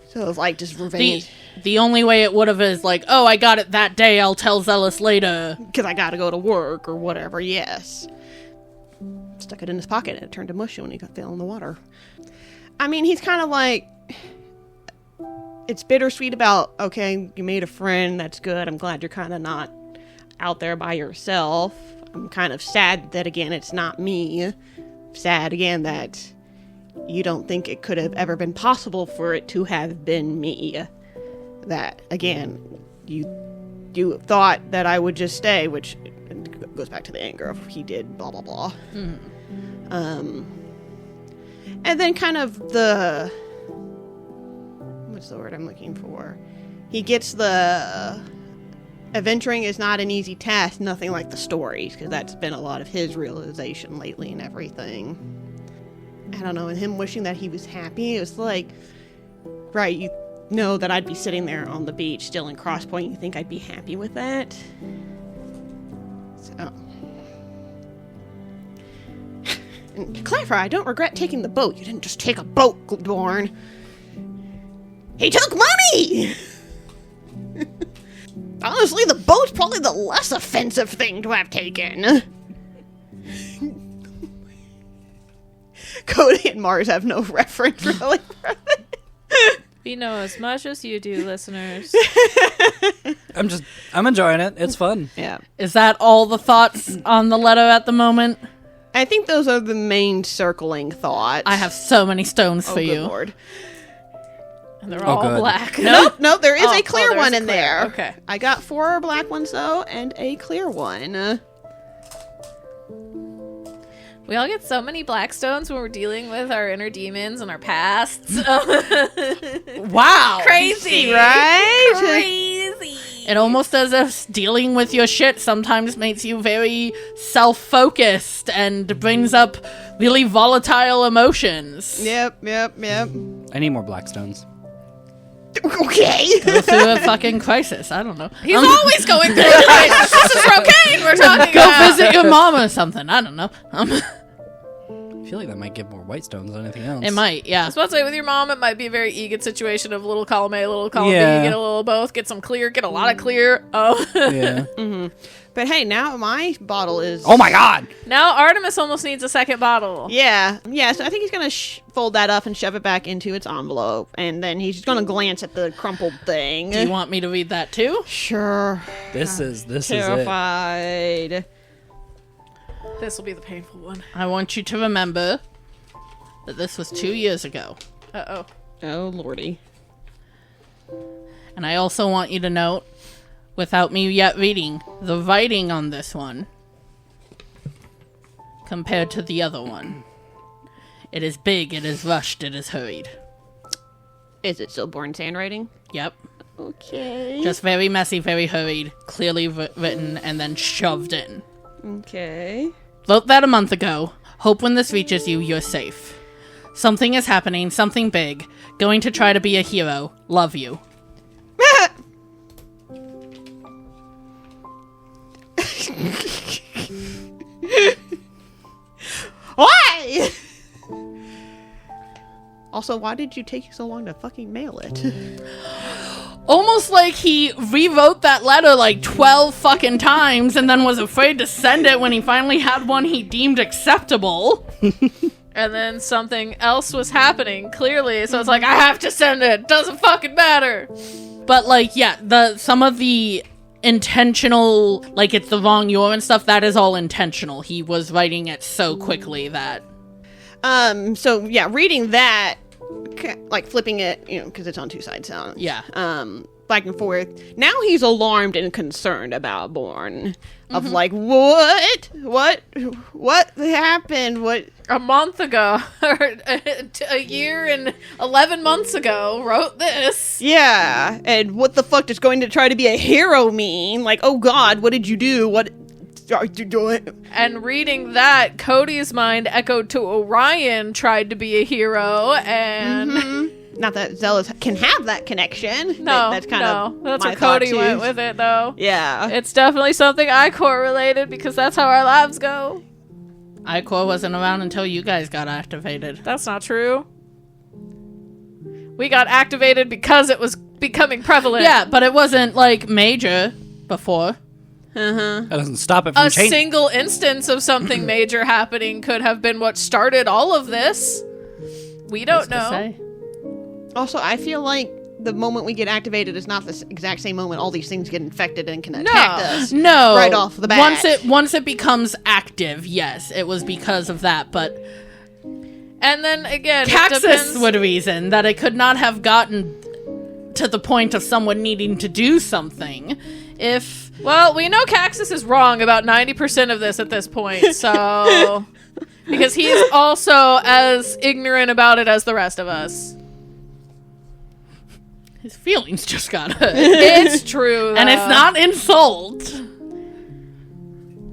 So it's like, just Ruvain... The only way it would have is like, oh, I got it that day, I'll tell Xelas later. Because I gotta go to work or whatever, yes. Stuck it in his pocket and it turned to mush when he fell in the water. I mean, he's kind of like... It's bittersweet about, okay, you made a friend, that's good. I'm glad you're kind of not out there by yourself. I'm kind of sad that, again, it's not me. Sad, again, that you don't think it could have ever been possible for it to have been me. That, again, you thought that I would just stay, which goes back to the anger of he did, blah, blah, blah. Mm-hmm. And then kind of the... What's the word I'm looking for? he gets the adventuring is not an easy task, nothing like the stories, because that's been a lot of his realization lately and everything. I don't know, and him wishing that he was happy, it was like, right, you know that I'd be sitting there on the beach still in Cross Point, you think I'd be happy with that? So. And to clarify, I don't regret taking the boat. You didn't just take a boat, Dorn. He took money! Honestly, the boat's probably the less offensive thing to have taken. Cody and Mars have no reference, really. We know as much as you do, listeners. I'm enjoying it. It's fun. Yeah. Is that all the thoughts on the letter at the moment? I think those are the main circling thoughts. I have so many stones for good you. Lord. And they're all good. black. Nope, there is a clear there's one a in clear. there. Okay. I got 4 black ones, though, and a clear one. We all get so many black stones when we're dealing with our inner demons and our pasts. Wow. Crazy, right? Crazy. It almost as if dealing with your shit sometimes makes you very self-focused and brings up really volatile emotions. Yep. I need more black stones. Okay. Go through a fucking crisis. I don't know. He's always going through a crisis. This is Rokain we're talking Go about. visit your mom or something. I don't know. I feel like that might give more white stones than anything else. It might, yeah. I was about to say, with your mom, it might be a very Ygin situation of little column A, little column Yeah. B, get a little of both, get some clear, get a lot of clear. Oh. Yeah. But hey, now my bottle is... Oh my god! Now Artemis almost needs a second bottle. Yeah, so I think he's going to fold that up and shove it back into its envelope. And then he's going to glance at the crumpled thing. Do you want me to read that too? Sure. This is it. Terrified. This will be the painful one. I want you to remember that this was 2 years ago. Uh-oh. Oh, lordy. And I also want you to note, without me yet reading, the writing on this one compared to the other one. It is big, it is rushed, it is hurried. Is it still Born handwriting? Yep. Okay. Just very messy, very hurried, clearly written, and then shoved in. Okay. Wrote that a month ago. Hope when this reaches you, you're safe. Something is happening, something big. Going to try to be a hero. Love you. Why? Also, why did you take so long to fucking mail it? Almost like he rewrote that letter like 12 fucking times and then was afraid to send it when he finally had one he deemed acceptable. And then something else was happening, clearly, so it's like, I have to send it. Doesn't fucking matter. But like, yeah, some of the intentional, like it's the wrong your and stuff, that is all intentional. He was writing it so quickly that... So yeah, reading that, like flipping it, because it's on 2 sides. So, Yeah. Back and forth. Now he's alarmed and concerned about Born. Of like, what happened? What? A month ago, or a year and 11 months ago, wrote this. Yeah, and what the fuck does going to try to be a hero mean? Like, oh god, what did you do? What are you doing? And reading that, Cody's mind echoed to Orion tried to be a hero, and... Not that Xelas can have that connection. No, that's kind of that's my where Cody thought, went too. with it, though. Yeah. It's definitely something I-Core related, because that's how our lives go. Icor wasn't around until you guys got activated. That's not true. We got activated because it was becoming prevalent. Yeah, but it wasn't like major before. That doesn't stop it from A changing. single instance of something major happening could have been what started all of this. We don't know. Also, I feel like the moment we get activated is not the exact same moment all these things get infected and can attack us. No. Right off the bat. Once it becomes active, yes, it was because of that, but And then again, it Caxus depends. would reason that it could not have gotten to the point of someone needing to do something if... Well, we know Caxus is wrong about 90% of this at this point, so... because he's also as ignorant about it as the rest of us. His feelings just got hurt. It's true, though. And it's not insult.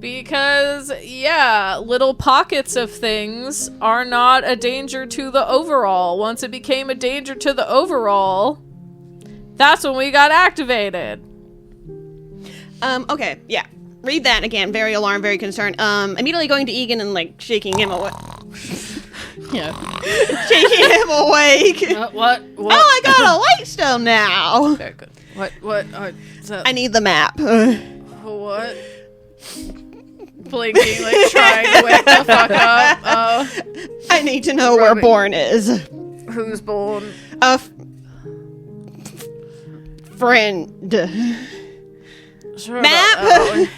Because, yeah, little pockets of things are not a danger to the overall. Once it became a danger to the overall, that's when we got activated. Okay, yeah. Read that again. Very alarmed, very concerned. Immediately going to Ygin and, like, shaking him awake. Yeah. Shaking him awake. What? Oh, I got a light stone now. Very good. What? I need the map. What? Blinking, like, trying to wake the fuck up. Oh. I need to know where Born is. Who's born? A friend. Sure Map?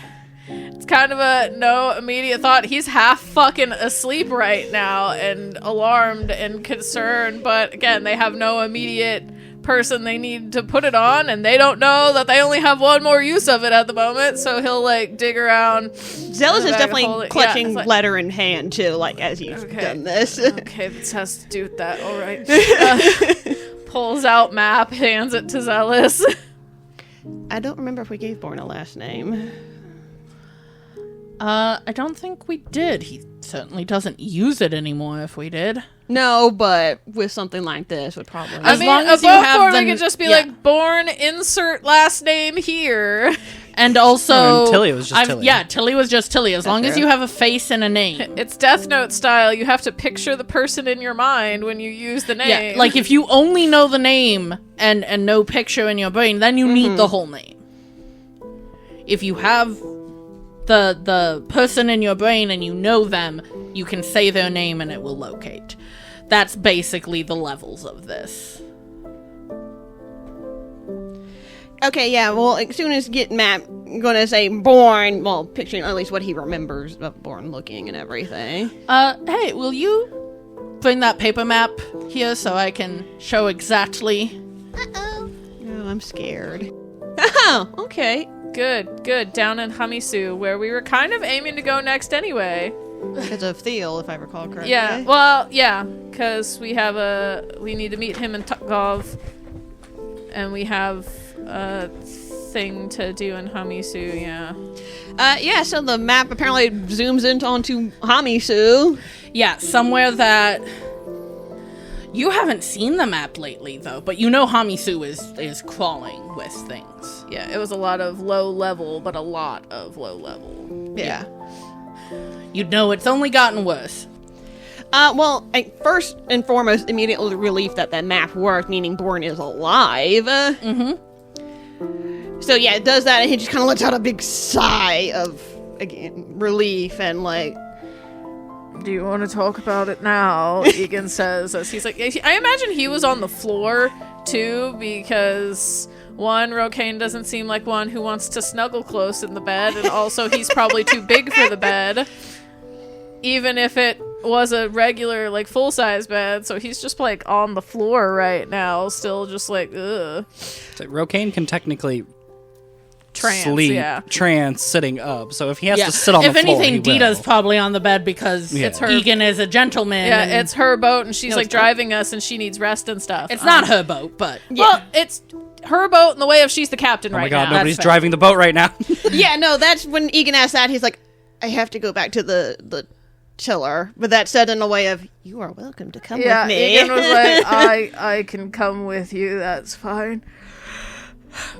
It's kind of a no immediate thought. He's half fucking asleep right now and alarmed and concerned, but again, they have no immediate person they need to put it on, and they don't know that they only have one more use of it at the moment, so he'll, like, dig around. Xelas is definitely clutching letter in hand, too, like, as he's done this. Okay, this has to do with that. All right. Pulls out map, hands it to Xelas. I don't remember if we gave Born a last name. I don't think we did. He certainly doesn't use it anymore if we did. No, but with something like this would probably... As long as you have Born, the... we could just be like, Born, insert last name here. And also... Tilly was just Tilly. Yeah, Tilly was just Tilly. As long as you have a face and a name. It's Death Note style. You have to picture the person in your mind when you use the name. Yeah, like if you only know the name and no picture in your brain, then you need the whole name. If you have the person in your brain and you know them, you can say their name and it will locate. That's basically the levels of this. Okay, yeah, well, as soon as get map, I'm gonna say Born, well, picturing at least what he remembers of Born looking and everything. Hey, will you bring that paper map here so I can show exactly? Oh, I'm scared. Oh, okay. Good. Down in Hamisu, where we were kind of aiming to go next anyway. Because of Thiel, if I recall correctly. Yeah, well, yeah, because we need to meet him in Tukgov, and we have a thing to do in Hamisu, yeah. Yeah, so the map apparently zooms in onto Hamisu. Yeah, somewhere that... You haven't seen the map lately, though, but you know Hamisu is crawling with things. Yeah, it was a lot of low level, but a lot of low level. Yeah. You'd know it's only gotten worse. Well, first and foremost, immediately relief that map worked, meaning Born is alive. So yeah, it does that, and he just kind of lets out a big sigh of, again, relief, and like... Do you want to talk about it now? Ygin says, as he's like, I imagine he was on the floor, too, because... One, Rokain doesn't seem like one who wants to snuggle close in the bed, and also he's probably too big for the bed. Even if it was a regular, like, full-size bed, so he's just, like, on the floor right now, still just, like, ugh. So Rokain can technically Trance, trance sitting up, so if he has to sit on the if floor, anything, he Dita's will. probably on the bed because it's her. Ygin is a gentleman. Yeah, and it's her boat, and she's, No, like, it's not. driving us, and she needs rest and stuff. It's not her boat, but... Well, it's her boat in the way of she's the captain Oh my right god, now. nobody's That's fair. driving the boat right now. Yeah, no, that's when Ygin asked that, he's like, I have to go back to the tiller. But that said in a way of, you are welcome to come with me. Ygin was like, I can come with you, that's fine.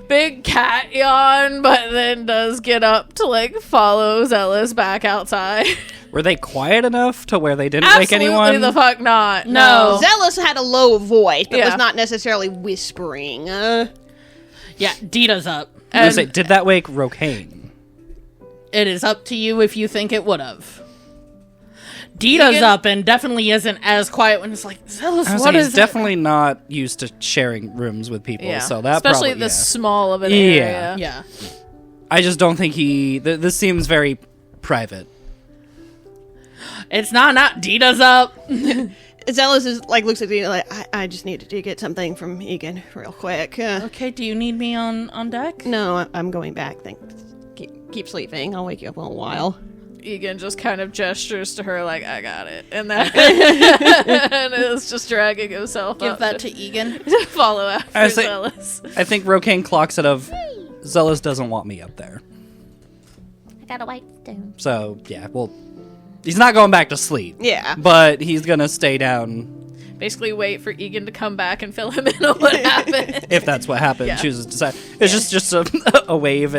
Big cat yawn, but then does get up to, like, follow Xelas back outside. Were they quiet enough to where they didn't wake Absolutely anyone? the fuck not. No. Xelas had a low voice, but Yeah. was not necessarily whispering. Yeah, Dita's up. I was gonna say, did that wake Rokain? It is up to you if you think it would have. Dita's up and definitely isn't as quiet when it's like, Xelas, what is he's definitely not used to sharing rooms with people, Yeah. so that especially probably, this small of an area. Yeah. I just don't think this seems very private. It's not Dita's up. Xelas is like looks at Dita like, I just needed to get something from Ygin real quick. Okay, do you need me on deck? No, I'm going back. Thanks. Keep sleeping. I'll wake you up in a while. Ygin just kind of gestures to her like, I got it. And that and is just dragging himself Give up that to Ygin. to follow after I say- Xelas. I think Rokain clocks it of Xelas doesn't want me up there. I got a white stone. So, yeah, well, he's not going back to sleep. Yeah. But he's going to stay down Basically wait for Ygin to come back and fill him in on what happened. if that's what happened. Yeah. Chooses to decide. It's just a wave.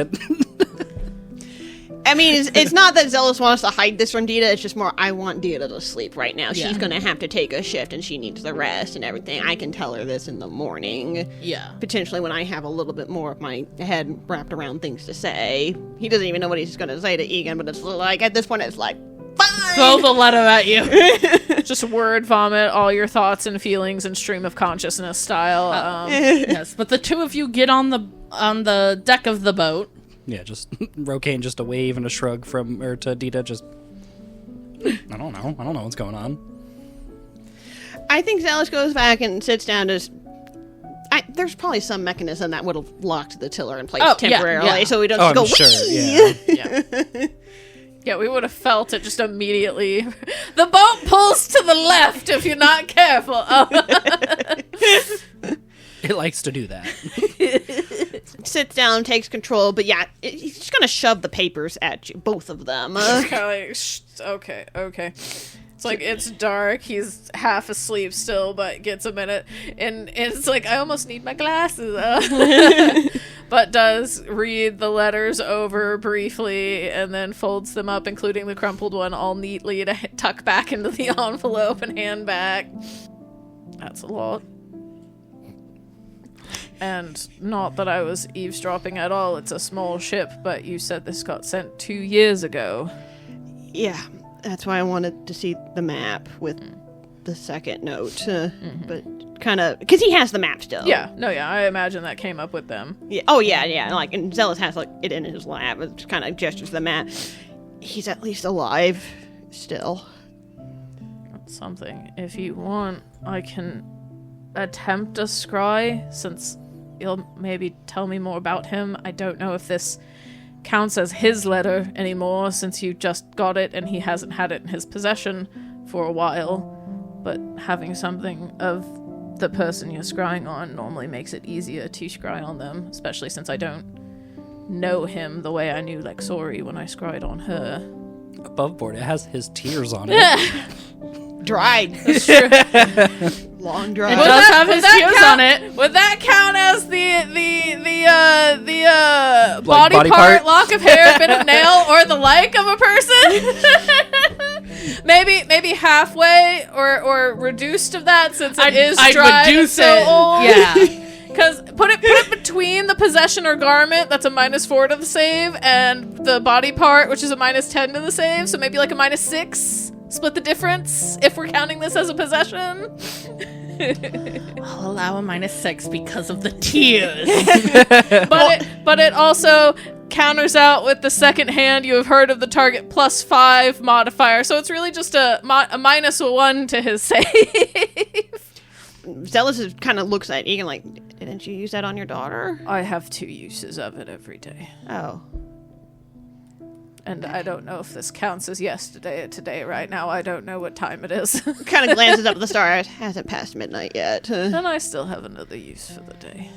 I mean, it's not that Xelas wants to hide this from Dita. It's just more, I want Dita to sleep right now. Yeah. She's going to have to take a shift, and she needs the rest and everything. I can tell her this in the morning. Yeah. Potentially when I have a little bit more of my head wrapped around things to say. He doesn't even know what he's going to say to Ygin, but it's like, at this point, it's like, fine! Throw the letter at you. Just word vomit all your thoughts and feelings and stream of consciousness style. Yes, but the two of you get on the deck of the boat. Yeah, just Rokain, just a wave and a shrug from her to Dita. Just, I don't know what's going on. I think Xelas goes back and sits down to... there's probably some mechanism that would have locked the tiller in place Oh, yeah, temporarily, yeah. so we don't Oh, just I'm go, sure. "Whee!" Yeah. Yeah, we would have felt it just immediately. The boat pulls to the left if you're not careful. It likes to do that. Sits down, takes control, but yeah, he's just gonna shove the papers at you, both of them. Kind of like, okay. It's like, it's dark, he's half asleep still, but gets a minute. And it's like, I almost need my glasses. But does read the letters over briefly and then folds them up, including the crumpled one, all neatly to tuck back into the envelope and hand back. That's a lot. And not that I was eavesdropping at all, it's a small ship, but you said this got sent 2 years ago. Yeah, that's why I wanted to see the map with the second note, but kind of because he has the map still. Yeah, I imagine that came up with them. Yeah. Oh yeah. Like, and Xelas has like it in his lap. It just kind of gestures the map. He's at least alive still. That's something. If you want, I can attempt a scry, since you'll maybe tell me more about him. I don't know if this counts as his letter anymore, since you just got it and he hasn't had it in his possession for a while. But having something of the person you're scrying on normally makes it easier to scry on them, especially since I don't know him the way I knew Lexori when I scryed on her. Above board, it has his tears on it. Dried. That's true. Long It dried. does have his tears on it. Would that count as the body part, lock of hair, bit of nail, or the like of a person? maybe halfway or reduced of that, since it is dried and so old. Yeah. Because put it between the possession or garment, that's a -4 to the save, and the body part, which is a -10 to the save, so maybe like a -6. Split the difference if we're counting this as a possession. I'll allow a -6 because of the tears. But it also counters out with the second hand. You have heard of the target +5 modifier, so it's really just a -1 to his save. Xelas kind of looks at Ygin like, didn't you use that on your daughter? I have 2 uses of it every day. Oh. And I don't know if this counts as yesterday or today right now. I don't know what time it is. Kind of glances up at the star. It hasn't passed midnight yet. And I still have another use for the day.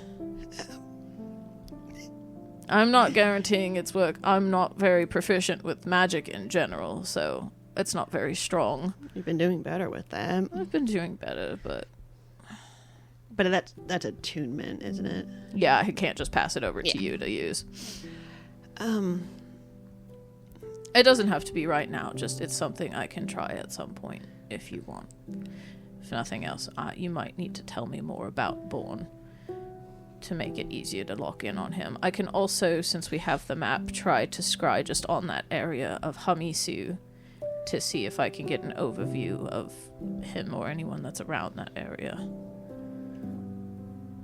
I'm not guaranteeing its work. I'm not very proficient with magic in general, so it's not very strong. You've been doing better with that. I've been doing better, but that's attunement, isn't it? yeah, I can't just pass it over to you to use. It doesn't have to be right now, just it's something I can try at some point if you want. If nothing else, you might need to tell me more about Born to make it easier to lock in on him. I can also, since we have the map, try to scry just on that area of Hamisu to see if I can get an overview of him or anyone that's around that area.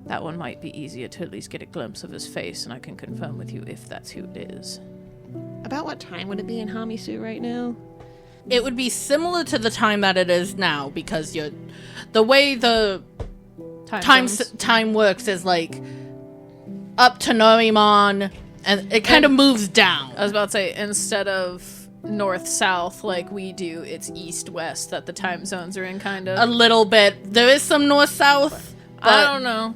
That one might be easier to at least get a glimpse of his face, and I can confirm with you if that's who it is. About what time would it be in Hamisu right now? It would be similar to the time that it is now, because the way the time works is like up to Norimon, and it kind of moves down. I was about to say, instead of north-south like we do. It's east-west that the time zones are in, kind of. A little bit. There is some north-south. I don't know.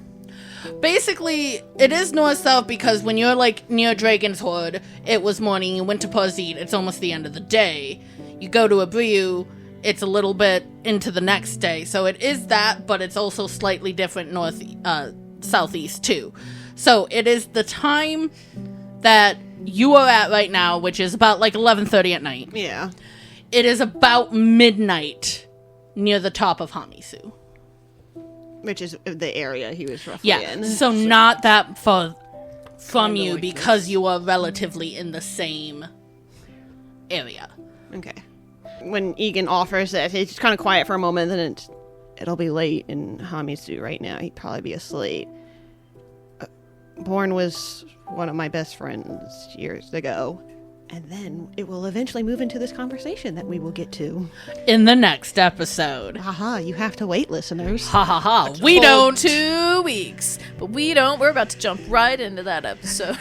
Basically, it is north-south because when you're, like, near Dragon's Hoard, it was morning. You went to Pozit, it's almost the end of the day. You go to Abreu, it's a little bit into the next day. So it is that, but it's also slightly different southeast, too. So it is the time that you are at right now, which is about, like, 11:30 at night. Yeah. It is about midnight near the top of Hamisu. Which is the area he was roughly in. So not that far from you like because you are relatively in the same area. Okay. When Ygin offers this, it's just kind of quiet for a moment, then it'll be late in Hamisu right now. He'd probably be asleep. Born was one of my best friends years ago. And then it will eventually move into this conversation that we will get to. In the next episode. Haha, you have to wait, listeners. Ha ha ha. We don't. 2 weeks. But we don't. We're about to jump right into that episode.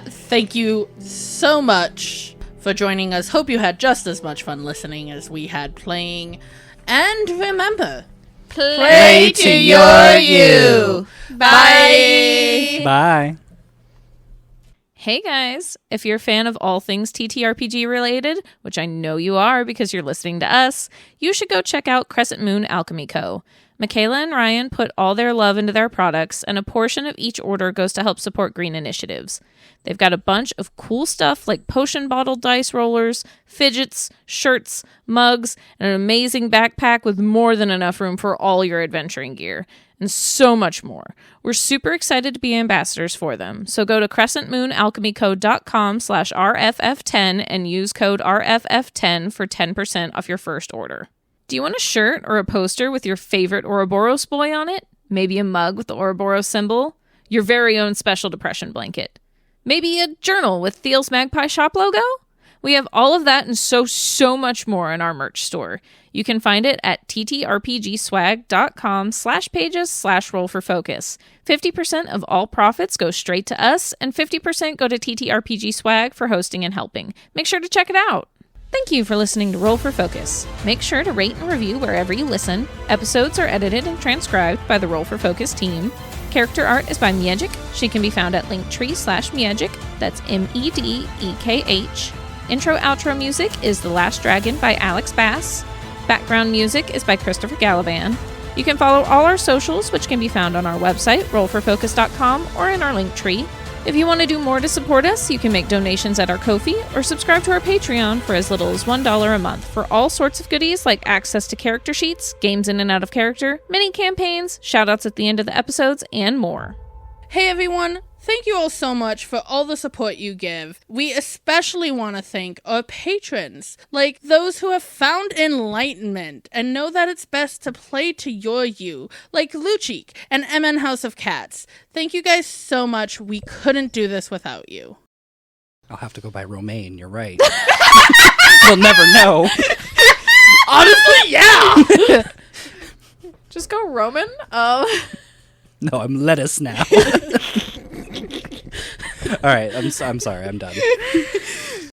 Thank you so much for joining us. Hope you had just as much fun listening as we had playing. And remember, Play to your you. Bye. Bye. Hey guys, if you're a fan of all things TTRPG related, which I know you are because you're listening to us, you should go check out Crescent Moon Alchemy Co. Michaela and Ryan put all their love into their products, and a portion of each order goes to help support green initiatives. They've got a bunch of cool stuff like potion bottle dice rollers, fidgets, shirts, mugs, and an amazing backpack with more than enough room for all your adventuring gear. And so much more. We're super excited to be ambassadors for them. So go to crescentmoonalchemyco.com/RFF10 and use code RFF10 for 10% off your first order. Do you want a shirt or a poster with your favorite Ouroboros boy on it? Maybe a mug with the Ouroboros symbol? Your very own special depression blanket? Maybe a journal with Thiel's Magpie Shop logo? We have all of that and so much more in our merch store. You can find it at ttrpgswag.com/pages/roll4focus. 50% of all profits go straight to us, and 50% go to TTRPG Swag for hosting and helping. Make sure to check it out. Thank you for listening to Roll for Focus. Make sure to rate and review wherever you listen. Episodes are edited and transcribed by the Roll for Focus team. Character art is by Miedek. She can be found at linktree/Miedek. That's MEDEKH. Intro-outro music is The Last Dragon by Alex Bass. Background music is by Christopher Gallivan. You can follow all our socials, which can be found on our website, rollforfocus.com, or in our link tree. If you want to do more to support us, you can make donations at our Ko-fi or subscribe to our Patreon for as little as $1 a month for all sorts of goodies like access to character sheets, games in and out of character, mini campaigns, shoutouts at the end of the episodes, and more. Hey everyone, thank you all so much for all the support you give. We especially want to thank our patrons, like those who have found enlightenment and know that it's best to play to your you, like Luchik and MN House of Cats. Thank you guys so much. We couldn't do this without you. I'll have to go by Romaine, you're right. We'll never know. Honestly, yeah! Just go Roman. No, I'm lettuce now. All right, I'm sorry, I'm done.